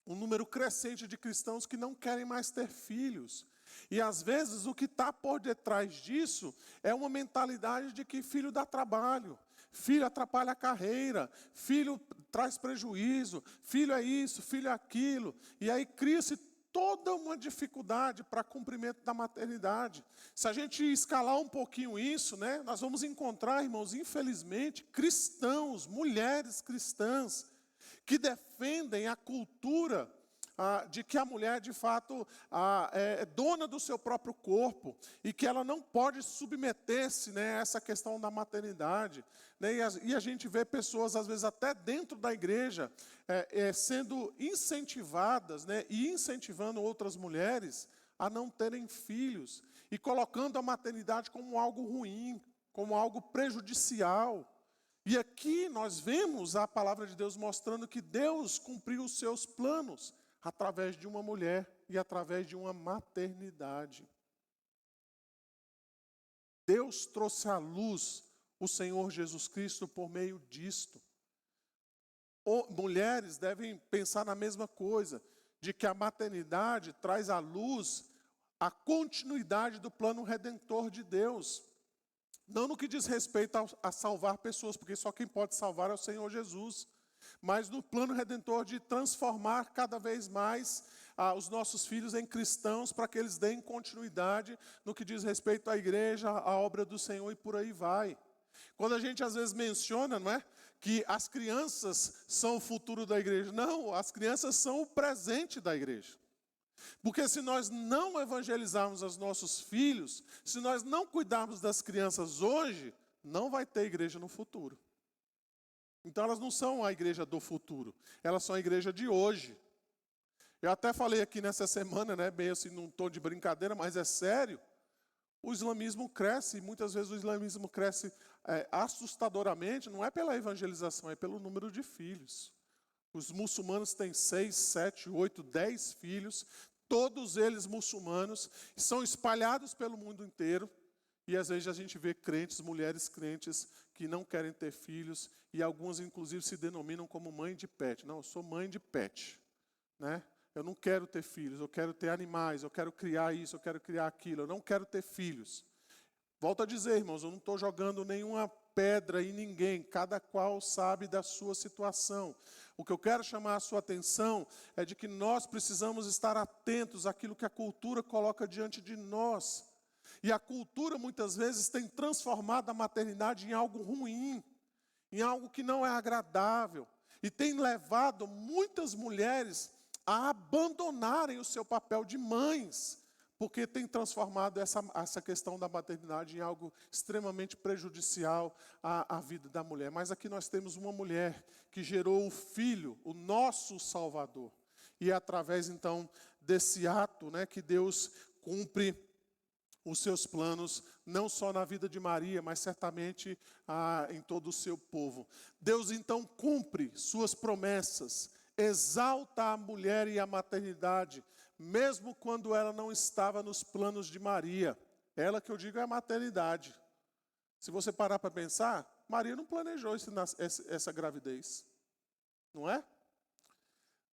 A: um número crescente de cristãos que não querem mais ter filhos. E às vezes o que está por detrás disso é uma mentalidade de que filho dá trabalho, filho atrapalha a carreira, filho traz prejuízo, filho é isso, filho é aquilo. E aí cria-se toda uma dificuldade para cumprimento da maternidade. Se a gente escalar um pouquinho isso, né, nós vamos encontrar, irmãos, infelizmente, cristãos, mulheres cristãs, que defendem a cultura de que a mulher, de fato, é dona do seu próprio corpo e que ela não pode submeter-se, né, a essa questão da maternidade. Né, e a gente vê pessoas, às vezes, até dentro da igreja, sendo incentivadas, né, e incentivando outras mulheres a não terem filhos e colocando a maternidade como algo ruim, como algo prejudicial. E aqui nós vemos a palavra de Deus mostrando que Deus cumpriu os seus planos através de uma mulher e através de uma maternidade. Deus trouxe à luz o Senhor Jesus Cristo por meio disto. Mulheres devem pensar na mesma coisa, de que a maternidade traz à luz a continuidade do plano redentor de Deus. Não no que diz respeito a salvar pessoas, porque só quem pode salvar é o Senhor Jesus. Mas no plano redentor de transformar cada vez mais os nossos filhos em cristãos, para que eles deem continuidade no que diz respeito à igreja, à obra do Senhor e por aí vai. Quando a gente às vezes menciona, não é, que as crianças são o futuro da igreja. Não, as crianças são o presente da igreja. Porque se nós não evangelizarmos os nossos filhos, se nós não cuidarmos das crianças hoje, não vai ter igreja no futuro. Então elas não são a igreja do futuro, elas são a igreja de hoje. Eu até falei aqui nessa semana, né, bem assim num tom de brincadeira, mas é sério. O islamismo cresce, e muitas vezes o islamismo cresce assustadoramente, não é pela evangelização, é pelo número de filhos. Os muçulmanos têm 6, 7, 8, 10 filhos, todos eles muçulmanos, são espalhados pelo mundo inteiro. E às vezes a gente vê crentes, mulheres crentes, que não querem ter filhos, e algumas inclusive se denominam como mãe de pet. Não, eu sou mãe de pet, né? Eu não quero ter filhos, eu quero ter animais, eu quero criar isso, eu quero criar aquilo, eu não quero ter filhos. Volto a dizer, irmãos, eu não estou jogando nenhuma pedra em ninguém, cada qual sabe da sua situação. O que eu quero chamar a sua atenção é de que nós precisamos estar atentos àquilo que a cultura coloca diante de nós. E a cultura muitas vezes tem transformado a maternidade em algo ruim, em algo que não é agradável, e tem levado muitas mulheres a abandonarem o seu papel de mães, porque tem transformado essa questão da maternidade em algo extremamente prejudicial à vida da mulher. Mas aqui nós temos uma mulher que gerou o Filho, o nosso Salvador. E é através, então, desse ato, né, que Deus cumpre os seus planos, não só na vida de Maria, mas certamente em todo o seu povo. Deus, então, cumpre suas promessas, exalta a mulher e a maternidade, mesmo quando ela não estava nos planos de Maria. Ela que eu digo é a maternidade. Se você parar para pensar, Maria não planejou essa gravidez, não é?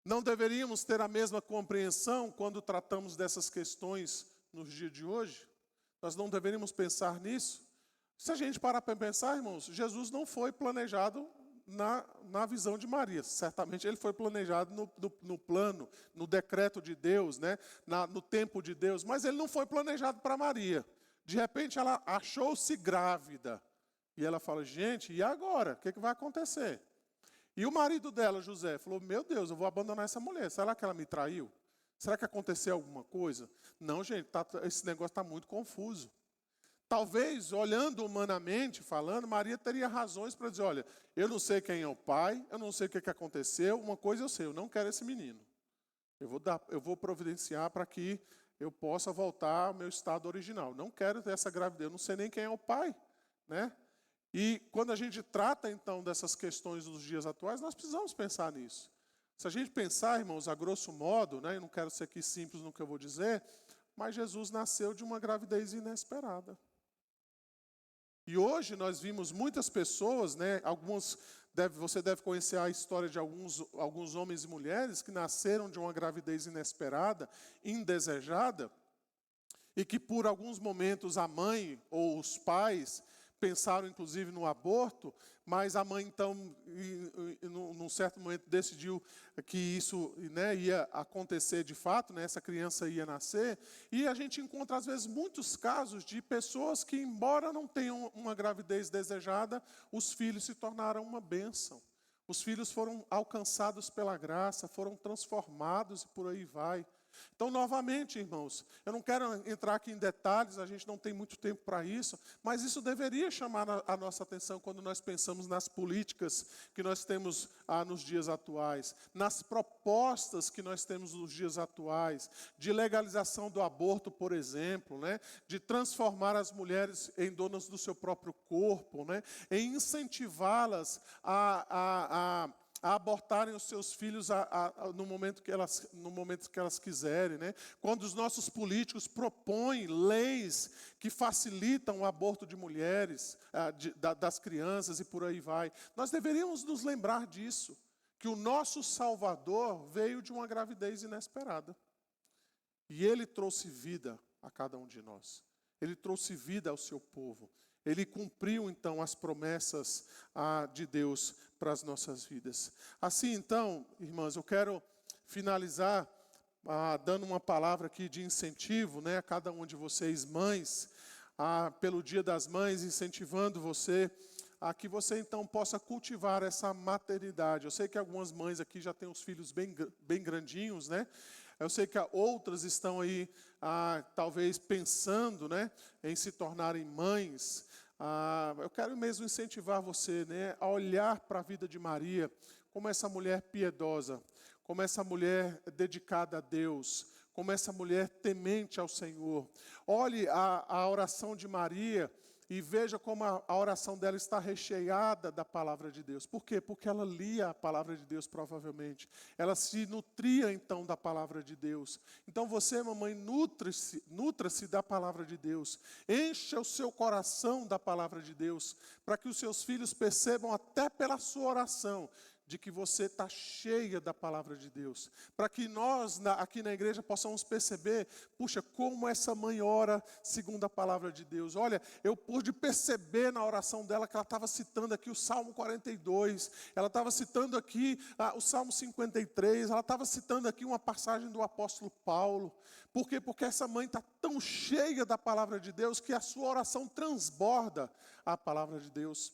A: Não deveríamos ter a mesma compreensão quando tratamos dessas questões nos dias de hoje? Nós não deveríamos pensar nisso? Se a gente parar para pensar, irmãos, Jesus não foi planejado na visão de Maria. Certamente ele foi planejado no plano, no decreto de Deus, né? No tempo de Deus, mas ele não foi planejado para Maria. De repente ela achou-se grávida. E ela fala, gente, e agora? O que vai acontecer? E o marido dela, José, falou, meu Deus, eu vou abandonar essa mulher. Será que ela me traiu? Será que aconteceu alguma coisa? Não, gente, esse negócio está muito confuso. Talvez, olhando humanamente, falando, Maria teria razões para dizer, olha, eu não sei quem é o pai, eu não sei o que aconteceu, uma coisa eu sei, eu não quero esse menino. Eu vou providenciar para que eu possa voltar ao meu estado original. Não quero ter essa gravidez, eu não sei nem quem é o pai, né? E quando a gente trata, então, dessas questões dos dias atuais, nós precisamos pensar nisso. Se a gente pensar, irmãos, a grosso modo, né, eu não quero ser aqui simples no que eu vou dizer, mas Jesus nasceu de uma gravidez inesperada. E hoje nós vimos muitas pessoas, né, você deve conhecer a história de alguns homens e mulheres que nasceram de uma gravidez inesperada, indesejada, e que por alguns momentos a mãe ou os pais pensaram inclusive no aborto, mas a mãe então, num certo momento, decidiu que isso, né, ia acontecer de fato, né, essa criança ia nascer, e a gente encontra às vezes muitos casos de pessoas que, embora não tenham uma gravidez desejada, os filhos se tornaram uma bênção. Os filhos foram alcançados pela graça, foram transformados e por aí vai. Então, novamente, irmãos, eu não quero entrar aqui em detalhes, a gente não tem muito tempo para isso, mas isso deveria chamar a nossa atenção quando nós pensamos nas políticas que nós temos nos dias atuais, nas propostas que nós temos nos dias atuais, de legalização do aborto, por exemplo, né? De transformar as mulheres em donas do seu próprio corpo, né? Em incentivá-las a abortarem os seus filhos no momento que elas quiserem, né? Quando os nossos políticos propõem leis que facilitam o aborto de mulheres, das crianças e por aí vai. Nós deveríamos nos lembrar disso, que o nosso Salvador veio de uma gravidez inesperada. E Ele trouxe vida a cada um de nós. Ele trouxe vida ao seu povo. Ele cumpriu, então, as promessas de Deus para as nossas vidas. Assim, então, irmãs, eu quero finalizar dando uma palavra aqui de incentivo, né, a cada uma de vocês, mães, pelo Dia das Mães, incentivando você a que você, então, possa cultivar essa maternidade. Eu sei que algumas mães aqui já têm os filhos bem grandinhos, né? Eu sei que outras estão aí, talvez, pensando, né, em se tornarem mães. Eu quero mesmo incentivar você, né, a olhar para a vida de Maria como essa mulher piedosa, como essa mulher dedicada a Deus, como essa mulher temente ao Senhor. Olhe a oração de Maria e veja como a oração dela está recheada da palavra de Deus. Por quê? Porque ela lia a palavra de Deus, provavelmente. Ela se nutria, então, da palavra de Deus. Então, você, mamãe, nutra-se da palavra de Deus. Encha o seu coração da palavra de Deus, para que os seus filhos percebam, até pela sua oração, de que você está cheia da palavra de Deus. Para que nós, aqui na igreja, possamos perceber, puxa, como essa mãe ora segundo a palavra de Deus. Olha, eu pude perceber na oração dela que ela estava citando aqui o Salmo 42, ela estava citando aqui o Salmo 53, ela estava citando aqui uma passagem do apóstolo Paulo. Por quê? Porque essa mãe está tão cheia da palavra de Deus que a sua oração transborda a palavra de Deus.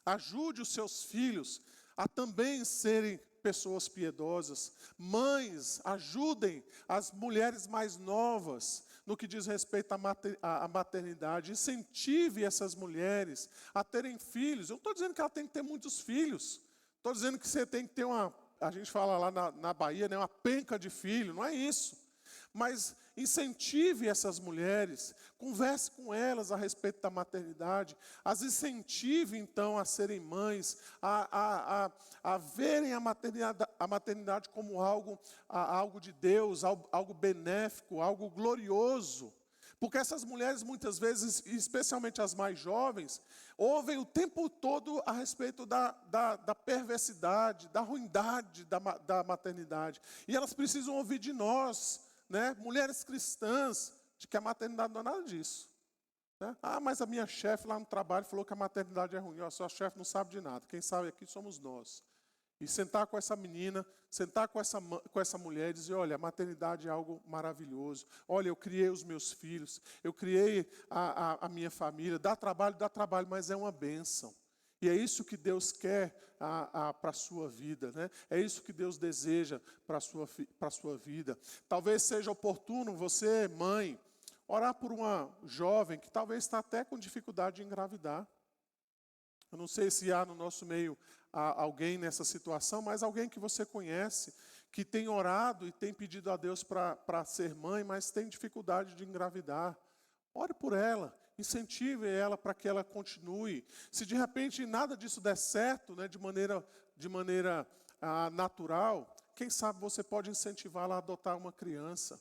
A: Ajude os seus filhos a também serem pessoas piedosas. Mães, ajudem as mulheres mais novas no que diz respeito à maternidade. Incentive essas mulheres a terem filhos. Eu não estou dizendo que ela tem que ter muitos filhos. Estou dizendo que você tem que ter a gente fala lá na Bahia, né, uma penca de filho. Não é isso. Mas incentive essas mulheres, converse com elas a respeito da maternidade, as incentive então a serem mães, a verem a maternidade como algo de Deus, algo benéfico, algo glorioso. Porque essas mulheres muitas vezes, especialmente as mais jovens, ouvem o tempo todo a respeito da perversidade, da ruindade da maternidade. E elas precisam ouvir de nós, né, mulheres cristãs, de que a maternidade não é nada disso. Né? Mas a minha chefe lá no trabalho falou que a maternidade é ruim. A sua chefe não sabe de nada. Quem sabe aqui somos nós. E sentar com essa menina, sentar com essa mulher e dizer, olha, a maternidade é algo maravilhoso. Olha, eu criei os meus filhos, eu criei a minha família. Dá trabalho, mas é uma bênção. E é isso que Deus quer para a sua vida, né? É isso que Deus deseja para a sua vida. Talvez seja oportuno você, mãe, orar por uma jovem que talvez está até com dificuldade de engravidar. Eu não sei se há no nosso meio alguém nessa situação, mas alguém que você conhece, que tem orado e tem pedido a Deus para ser mãe, mas tem dificuldade de engravidar. Ore por ela. Incentive ela para que ela continue. Se de repente nada disso der certo, né, de maneira natural, quem sabe você pode incentivá-la a adotar uma criança.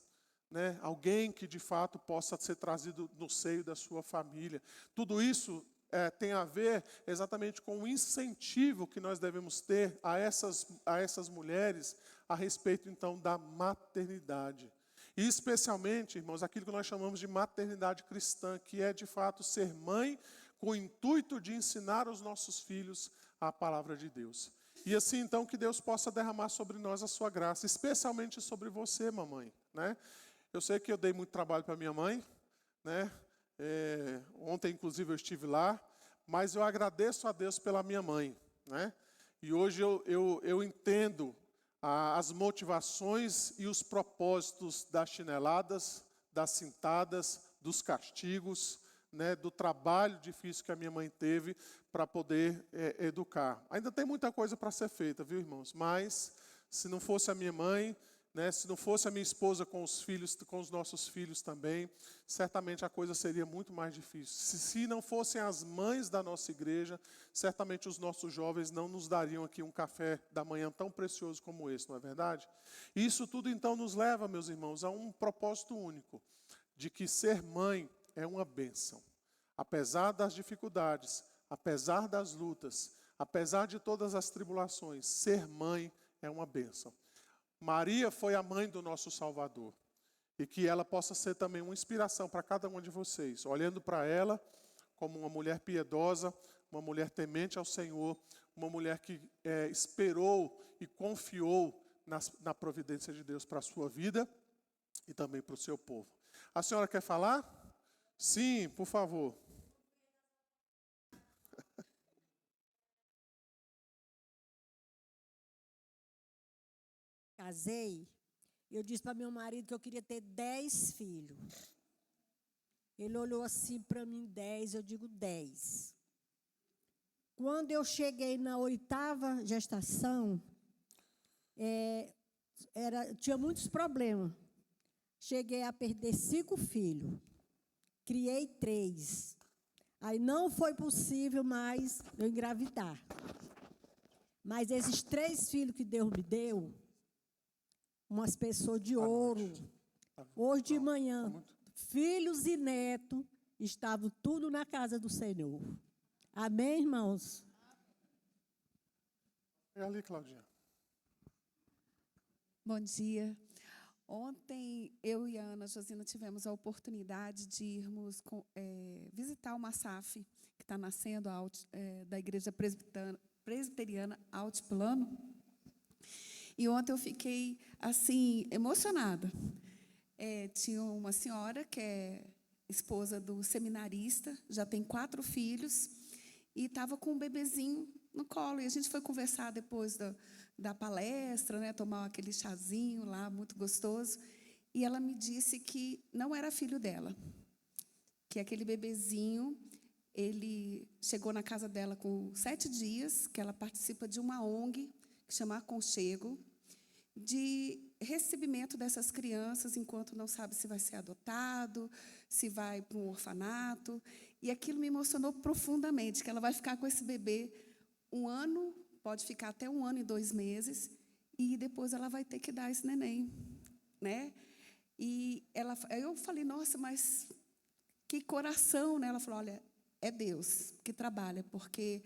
A: Né, alguém que de fato possa ser trazido no seio da sua família. Tudo isso tem a ver exatamente com o incentivo que nós devemos ter a essas mulheres a respeito então da maternidade. E especialmente, irmãos, aquilo que nós chamamos de maternidade cristã, que é de fato ser mãe com o intuito de ensinar aos nossos filhos a palavra de Deus. E assim então que Deus possa derramar sobre nós a sua graça, especialmente sobre você, mamãe. Né? Eu sei que eu dei muito trabalho para minha mãe, né? Ontem inclusive eu estive lá, mas eu agradeço a Deus pela minha mãe. Né? E hoje eu entendo as motivações e os propósitos das chineladas, das cintadas, dos castigos, né, do trabalho difícil que a minha mãe teve para poder educar. Ainda tem muita coisa para ser feita, viu, irmãos? Mas, se não fosse a minha mãe, né, se não fosse a minha esposa com os filhos, com os nossos filhos também, certamente a coisa seria muito mais difícil. Se não fossem as mães da nossa igreja, certamente os nossos jovens não nos dariam aqui um café da manhã tão precioso como esse, não é verdade? E isso tudo então nos leva, meus irmãos, a um propósito único, de que ser mãe é uma bênção. Apesar das dificuldades, apesar das lutas, apesar de todas as tribulações, ser mãe é uma bênção. Maria foi a mãe do nosso Salvador. E que ela possa ser também uma inspiração para cada um de vocês. Olhando para ela como uma mulher piedosa, uma mulher temente ao Senhor, uma mulher que esperou e confiou na providência de Deus para a sua vida e também para o seu povo. A senhora quer falar? Sim, por favor.
B: Casei, eu disse para meu marido que eu queria ter 10 filhos. Ele olhou assim para mim, 10, eu digo 10. Quando eu cheguei na 8ª gestação, tinha muitos problemas. Cheguei a perder 5 filhos. Criei 3. Aí não foi possível mais eu engravidar. Mas esses 3 filhos que Deus me deu, umas pessoas de ouro. Hoje de manhã, filhos e netos estavam tudo na casa do Senhor. Amém, irmãos?
A: É ali, Claudinha.
C: Bom dia. Ontem, eu e a Ana Josina tivemos a oportunidade de irmos visitar uma SAF, que está nascendo da Igreja Presbiteriana Altiplano. E ontem eu fiquei, assim, emocionada. Tinha uma senhora que é esposa do seminarista, já tem 4 filhos, e estava com um bebezinho no colo. E a gente foi conversar depois da palestra, né, tomar aquele chazinho lá, muito gostoso. E ela me disse que não era filho dela, que aquele bebezinho, ele chegou na casa dela com 7 dias, que ela participa de uma ONG, que chama Aconchego, de recebimento dessas crianças, enquanto não sabe se vai ser adotado, se vai para um orfanato. E aquilo me emocionou profundamente, que ela vai ficar com esse bebê 1 ano, pode ficar até 1 ano e 2 meses, e depois ela vai ter que dar esse neném, né? E eu falei, nossa, mas que coração, né? Ela falou, olha, é Deus que trabalha, porque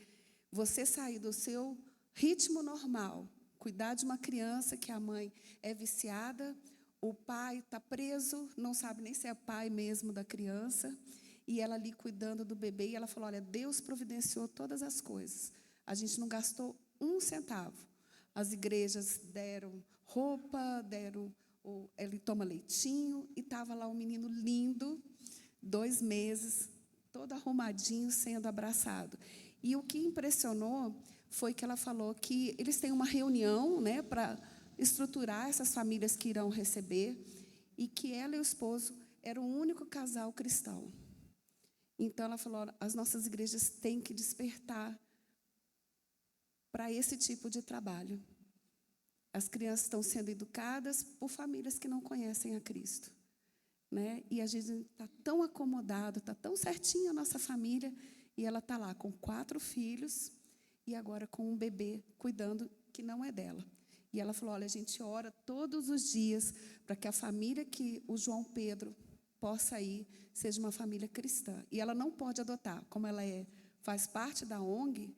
C: você sair do seu ritmo normal, cuidar de uma criança que a mãe é viciada, o pai está preso, não sabe nem se é pai mesmo da criança, e ela ali cuidando do bebê, e ela falou, olha, Deus providenciou todas as coisas. A gente não gastou 1 centavo. As igrejas deram roupa, ele toma leitinho, e estava lá um menino lindo, 2 meses, todo arrumadinho, sendo abraçado. E o que impressionou foi que ela falou que eles têm uma reunião, né, para estruturar essas famílias que irão receber, e que ela e o esposo eram o único casal cristão. Então, ela falou, as nossas igrejas têm que despertar para esse tipo de trabalho. As crianças estão sendo educadas por famílias que não conhecem a Cristo, né? E a gente está tão acomodado, está tão certinho a nossa família, e ela está lá com 4 filhos, e agora com um bebê cuidando que não é dela. E ela falou, olha, a gente ora todos os dias para que a família que o João Pedro possa ir seja uma família cristã. E ela não pode adotar, como ela faz parte da ONG,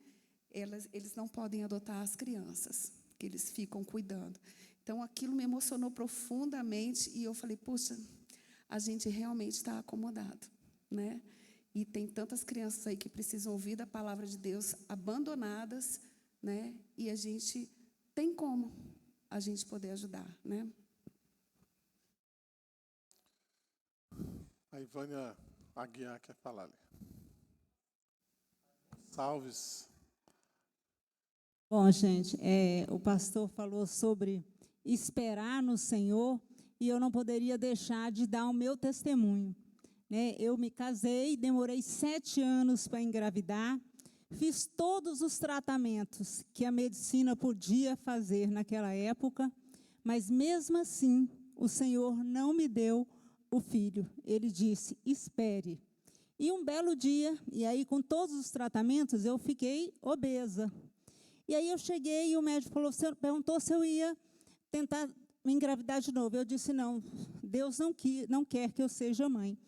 C: eles não podem adotar as crianças, que eles ficam cuidando. Então, aquilo me emocionou profundamente, e eu falei, puxa, a gente realmente está acomodado, né? E tem tantas crianças aí que precisam ouvir da palavra de Deus, abandonadas, né? E a gente tem como a gente poder ajudar, né?
A: A Ivânia Aguiar quer falar ali. Salves.
D: Bom, gente, o pastor falou sobre esperar no Senhor, e eu não poderia deixar de dar o meu testemunho, né? Eu me casei, demorei 7 anos para engravidar, fiz todos os tratamentos que a medicina podia fazer naquela época, mas mesmo assim o Senhor não me deu o filho. Ele disse, espere. E um belo dia, e aí com todos os tratamentos, eu fiquei obesa. E aí eu cheguei e o médico perguntou se eu ia tentar me engravidar de novo. Eu disse, não, Deus não quer que eu seja mãe.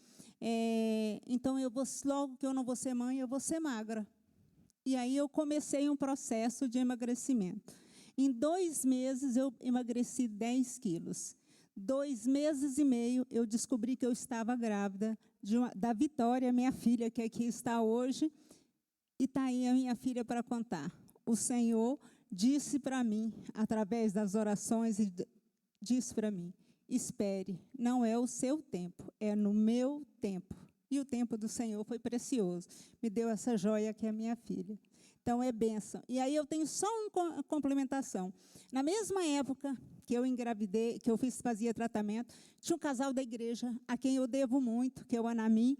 D: Então, logo que eu não vou ser mãe, eu vou ser magra. E aí eu comecei um processo de emagrecimento. Em 2 meses, eu emagreci 10 quilos. 2 meses e meio, eu descobri que eu estava grávida da Vitória, minha filha, que aqui está hoje, e está aí a minha filha para contar. O Senhor disse para mim, através das orações, disse para mim, espere, não é o seu tempo, é no meu tempo. E o tempo do Senhor foi precioso. Me deu essa joia que é minha filha. Então, é bênção. E aí eu tenho só uma complementação. Na mesma época que eu engravidei, que eu fazia tratamento, tinha um casal da igreja, a quem eu devo muito, que é o Anami.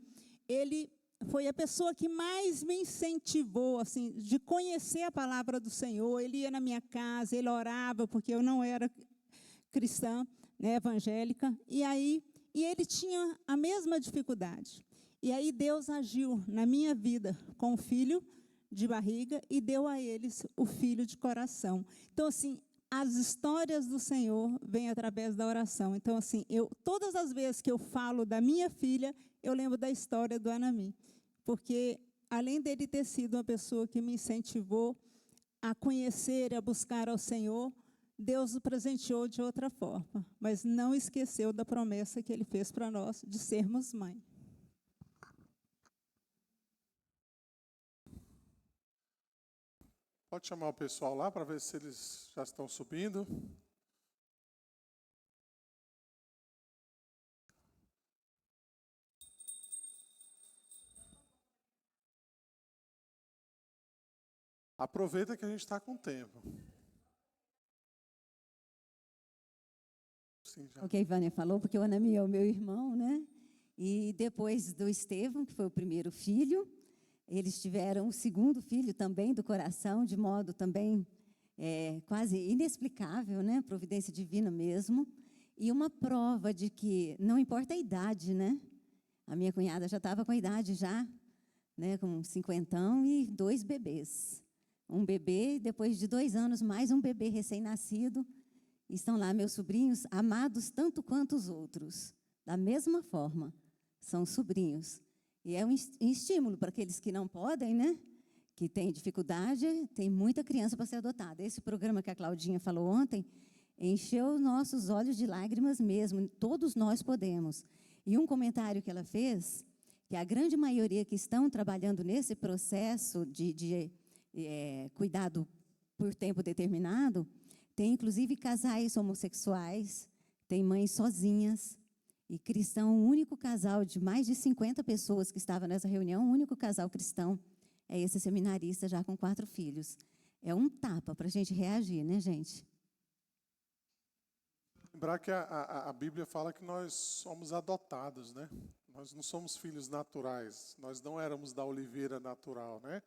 D: Ele foi a pessoa que mais me incentivou, assim, de conhecer a palavra do Senhor. Ele ia na minha casa, ele orava, porque eu não era cristã, né, evangélica. E ele tinha a mesma dificuldade. E aí Deus agiu na minha vida com o filho de barriga e deu a eles o filho de coração. Então, assim, as histórias do Senhor vêm através da oração. Então, assim, todas as vezes que eu falo da minha filha, eu lembro da história do Anami. Porque, além dele ter sido uma pessoa que me incentivou a conhecer e a buscar ao Senhor, Deus o presenteou de outra forma, mas não esqueceu da promessa que Ele fez para nós de sermos mãe.
A: Pode chamar o pessoal lá para ver se eles já estão subindo. Aproveita que a gente está com tempo. Sim, já.
E: O que a Ivânia falou, porque o Anami é o meu irmão, né? E depois do Estevão, que foi o primeiro filho, eles tiveram o segundo filho também do coração, de modo também quase inexplicável, né? Providência divina mesmo. E uma prova de que não importa a idade, né? A minha cunhada já estava com a idade já, né? Com 50 e 2 bebês. Um bebê, depois de 2 anos, mais um bebê recém-nascido. Estão lá meus sobrinhos, amados tanto quanto os outros. Da mesma forma, são sobrinhos. E é um estímulo para aqueles que não podem, né? Que têm dificuldade, tem muita criança para ser adotada. Esse programa que a Claudinha falou ontem encheu nossos olhos de lágrimas mesmo. Todos nós podemos. E um comentário que ela fez, que a grande maioria que estão trabalhando nesse processo de cuidado por tempo determinado, tem inclusive casais homossexuais, tem mães sozinhas, e cristão, o único casal de mais de 50 pessoas que estava nessa reunião, o único casal cristão é esse seminarista já com 4 filhos. É um tapa para a gente reagir, né, gente?
A: Lembrar que a Bíblia fala que nós somos adotados, né? Nós não somos filhos naturais, nós não éramos da oliveira natural, né?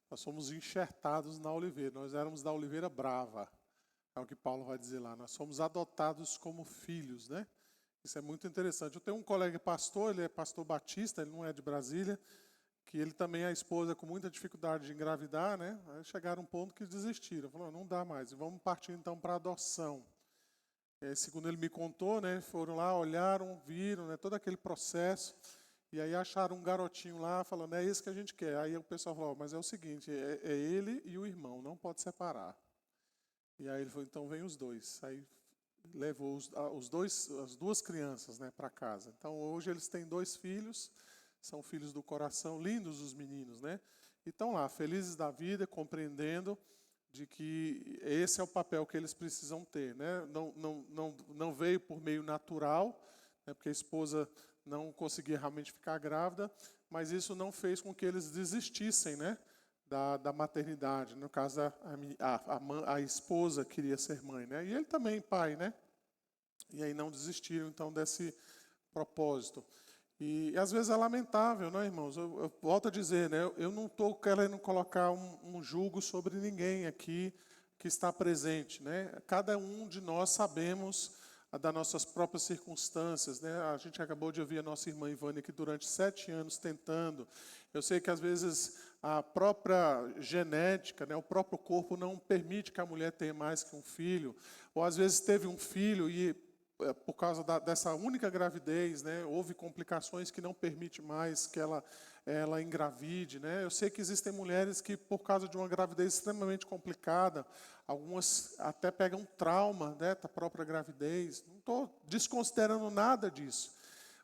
A: Nós somos enxertados na oliveira, nós éramos da oliveira brava, é o que Paulo vai dizer lá. Nós somos adotados como filhos, né? Isso é muito interessante. Eu tenho um colega pastor, ele é pastor batista, ele não é de Brasília, que ele também, a esposa, com muita dificuldade de engravidar, né? Aí chegaram a um ponto que desistiram, falaram, não dá mais, e vamos partir então para a adoção. Segundo ele me contou, né, foram lá, olharam, viram, né, todo aquele processo, e aí acharam um garotinho lá, falando, é isso que a gente quer. Aí o pessoal falou, mas é o seguinte, é ele e o irmão, não pode separar. E aí ele falou, então vem os dois. Aí levou as 2 crianças, né, para casa. Então hoje eles têm 2 filhos, são filhos do coração, lindos os meninos, né? E estão lá, felizes da vida, compreendendo de que esse é o papel que eles precisam ter, né? Não veio por meio natural, né, porque a esposa não conseguia realmente ficar grávida, mas isso não fez com que eles desistissem, né, da maternidade. No caso, a esposa queria ser mãe, né? E ele também pai, né? E aí não desistiram, então, desse propósito. E às vezes é lamentável, né, irmãos? Eu volto a dizer, né? Eu não estou querendo colocar um jugo sobre ninguém aqui que está presente, né? Cada um de nós sabemos das nossas próprias circunstâncias, né? A gente acabou de ouvir a nossa irmã Ivânia que durante 7 anos tentando. Eu sei que às vezes a própria genética, né, o próprio corpo não permite que a mulher tenha mais que um filho, ou às vezes teve um filho e por causa dessa única gravidez, né, houve complicações que não permitem mais que ela engravide, né? Eu sei que existem mulheres que, por causa de uma gravidez extremamente complicada, algumas até pegam trauma, né, da própria gravidez. Não estou desconsiderando nada disso,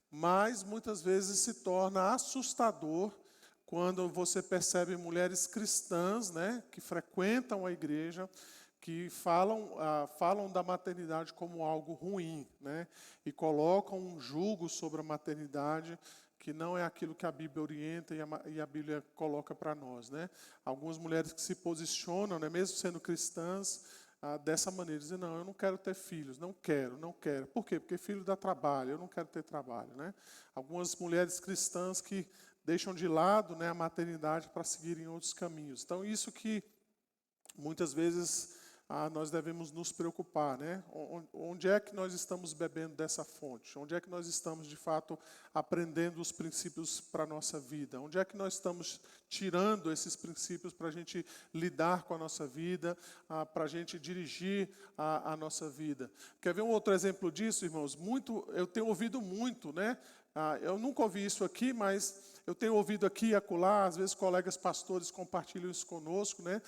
A: mas muitas vezes se torna assustador quando você percebe mulheres cristãs, né, que frequentam a igreja, que falam da maternidade como algo ruim, né, e colocam um jugo sobre a maternidade que não é aquilo que a Bíblia orienta e a Bíblia coloca para nós, né. Algumas mulheres que se posicionam, né, mesmo sendo cristãs, dessa maneira, dizem, não, eu não quero ter filhos, não quero. Por quê? Porque filho dá trabalho, eu não quero ter trabalho, né. Algumas mulheres cristãs que deixam de lado, né, a maternidade para seguirem outros caminhos. Então, isso que muitas vezes nós devemos nos preocupar, né? Onde é que nós estamos bebendo dessa fonte? Onde é que nós estamos, de fato, aprendendo os princípios para a nossa vida? Onde é que nós estamos tirando esses princípios para a gente lidar com a nossa vida, para a gente dirigir a nossa vida? Quer ver um outro exemplo disso, irmãos? Eu tenho ouvido muito, né? Eu nunca ouvi isso aqui, mas eu tenho ouvido aqui e acolá, às vezes colegas pastores compartilham isso conosco, né?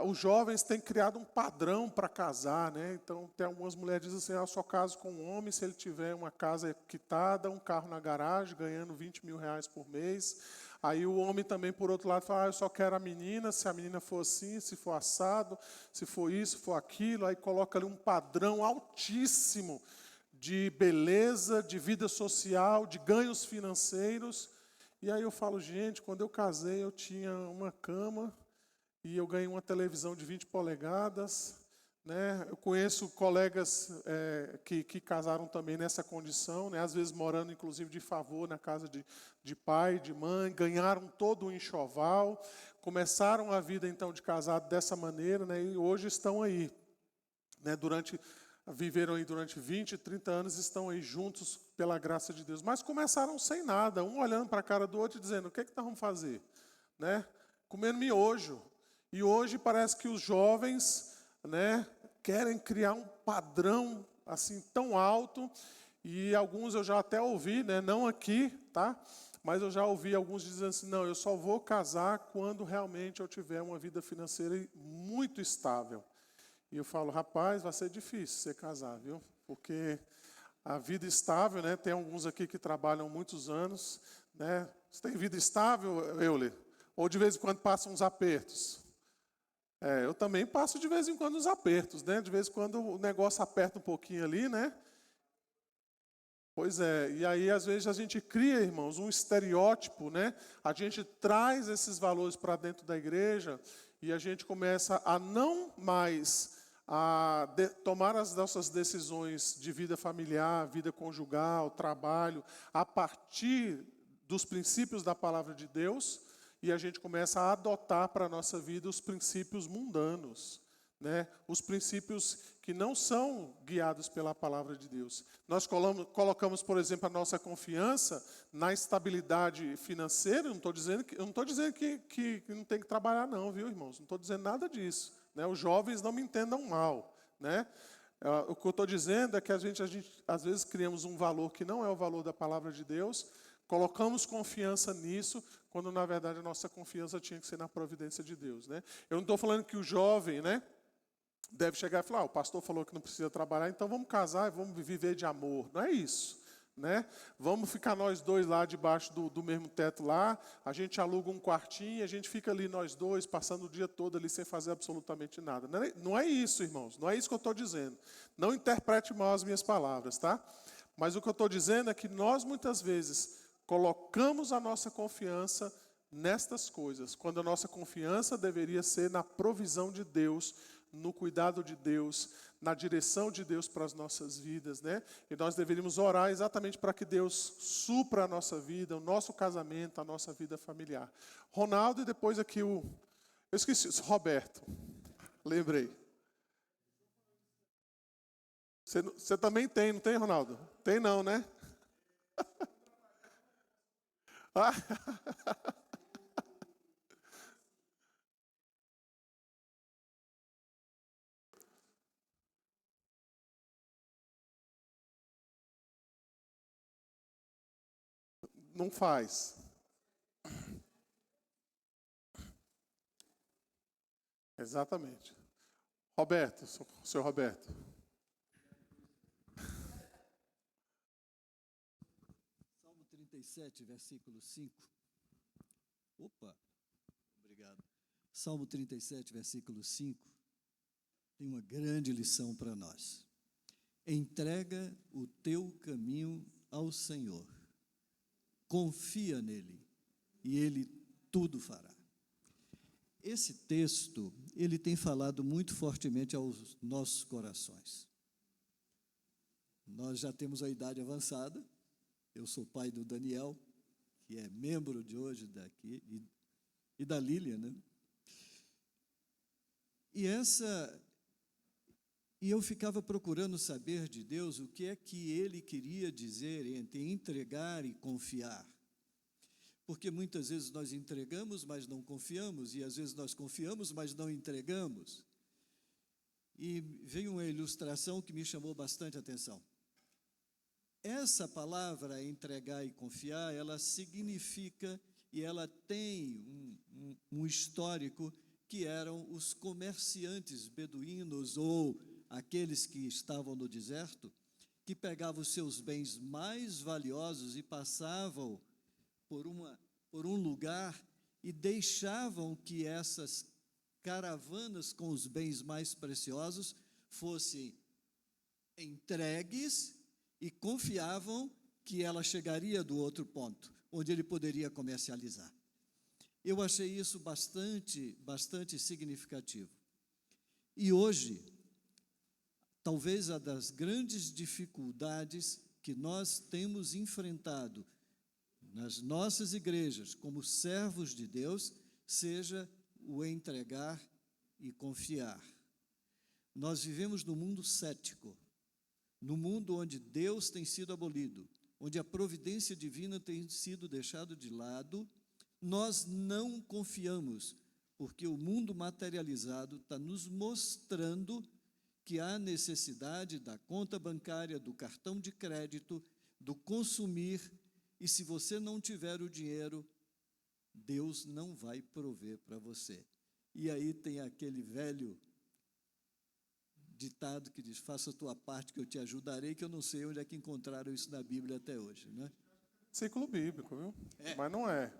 A: Os jovens têm criado um padrão para casar, né? Então, tem algumas mulheres que dizem assim, eu só caso com um homem se ele tiver uma casa quitada, um carro na garagem, ganhando 20 mil reais por mês. Aí o homem também, por outro lado, fala, eu só quero a menina, se a menina for assim, se for assado, se for isso, se for aquilo, aí coloca ali um padrão altíssimo de beleza, de vida social, de ganhos financeiros. E aí eu falo, gente, quando eu casei eu tinha uma cama e eu ganhei uma televisão de 20 polegadas. Né? Eu conheço colegas que casaram também nessa condição, né? Às vezes morando inclusive de favor na casa de pai, de mãe, ganharam todo o enxoval, começaram a vida então de casado dessa maneira, né? E hoje estão aí, né? Viveram aí durante 20, 30 anos, estão aí juntos pela graça de Deus. Mas começaram sem nada, um olhando para a cara do outro e dizendo, o que é que nós vamos fazer? Né? Comendo miojo. E hoje parece que os jovens, né, querem criar um padrão assim tão alto, e alguns eu já até ouvi, né, não aqui, tá? Mas eu já ouvi alguns dizendo assim, não, eu só vou casar quando realmente eu tiver uma vida financeira muito estável. E eu falo, rapaz, vai ser difícil você casar, viu? Porque a vida estável, né? Tem alguns aqui que trabalham muitos anos, né? Você tem vida estável, Euler? Ou de vez em quando passa uns apertos? Eu também passo de vez em quando uns apertos, né? De vez em quando o negócio aperta um pouquinho ali, né? Pois é, e aí às vezes a gente cria, irmãos, um estereótipo, né? A gente traz esses valores para dentro da igreja e a gente começa a não mais tomar as nossas decisões de vida familiar, vida conjugal, trabalho, a partir dos princípios da palavra de Deus, e a gente começa a adotar para a nossa vida os princípios mundanos, né? Os princípios que não são guiados pela palavra de Deus. Nós colocamos, por exemplo, a nossa confiança na estabilidade financeira. Eu não estou dizendo que não tem que trabalhar, não, viu, irmãos? Não estou dizendo nada disso. Né? Os jovens não me entendam mal. Né? O que eu estou dizendo é que a gente às vezes criamos um valor que não é o valor da palavra de Deus, colocamos confiança nisso, quando na verdade a nossa confiança tinha que ser na providência de Deus. Né? Eu não estou falando que o jovem, né, deve chegar e falar, o pastor falou que não precisa trabalhar, então vamos casar e vamos viver de amor. Não é isso. Né? Vamos ficar nós dois lá debaixo do mesmo teto lá, a gente aluga um quartinho e a gente fica ali nós dois, passando o dia todo ali sem fazer absolutamente nada. Não é isso, irmãos, não é isso que eu estou dizendo. Não interprete mal as minhas palavras, tá? Mas o que eu estou dizendo é que nós muitas vezes colocamos a nossa confiança nestas coisas, quando a nossa confiança deveria ser na provisão de Deus, no cuidado de Deus, na direção de Deus para as nossas vidas, né? E nós deveríamos orar exatamente para que Deus supra a nossa vida, o nosso casamento, a nossa vida familiar. Ronaldo e depois aqui eu esqueci, Roberto, lembrei. Você também tem, não tem, Ronaldo? Tem não, né? Não faz. Exatamente. Roberto, senhor Roberto.
F: Salmo 37, versículo 5. Opa, obrigado. Salmo 37, versículo 5, tem uma grande lição para nós. Entrega o teu caminho ao Senhor. Confia nele e ele tudo fará. Esse texto, ele tem falado muito fortemente aos nossos corações. Nós já temos a idade avançada. Eu sou pai do Daniel, que é membro de hoje daqui, e da Lília, né? E eu ficava procurando saber de Deus o que é que ele queria dizer entre entregar e confiar. Porque muitas vezes nós entregamos, mas não confiamos, e às vezes nós confiamos, mas não entregamos. E veio uma ilustração que me chamou bastante a atenção. Essa palavra, entregar e confiar, ela significa e ela tem um histórico que eram os comerciantes beduínos ou aqueles que estavam no deserto, que pegavam os seus bens mais valiosos e passavam por um lugar e deixavam que essas caravanas com os bens mais preciosos fossem entregues e confiavam que ela chegaria do outro ponto, onde ele poderia comercializar. Eu achei isso bastante significativo. E hoje, talvez a das grandes dificuldades que nós temos enfrentado nas nossas igrejas, como servos de Deus, seja o entregar e confiar. Nós vivemos num mundo cético, num mundo onde Deus tem sido abolido, onde a providência divina tem sido deixada de lado. Nós não confiamos, porque o mundo materializado está nos mostrando que há necessidade da conta bancária, do cartão de crédito, do consumir, e se você não tiver o dinheiro, Deus não vai prover para você. E aí tem aquele velho ditado que diz: faça a tua parte que eu te ajudarei, que eu não sei onde é que encontraram isso na Bíblia até hoje, né?
A: Ciclo bíblico, viu? Mas não é.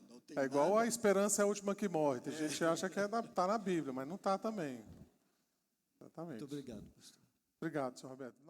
F: Não tem
A: É igual
F: nada.
A: a esperança é a última que morre. Tem gente que acha que está na Bíblia, mas não está também. Exatamente.
F: Muito obrigado, pastor.
A: Obrigado, senhor Roberto.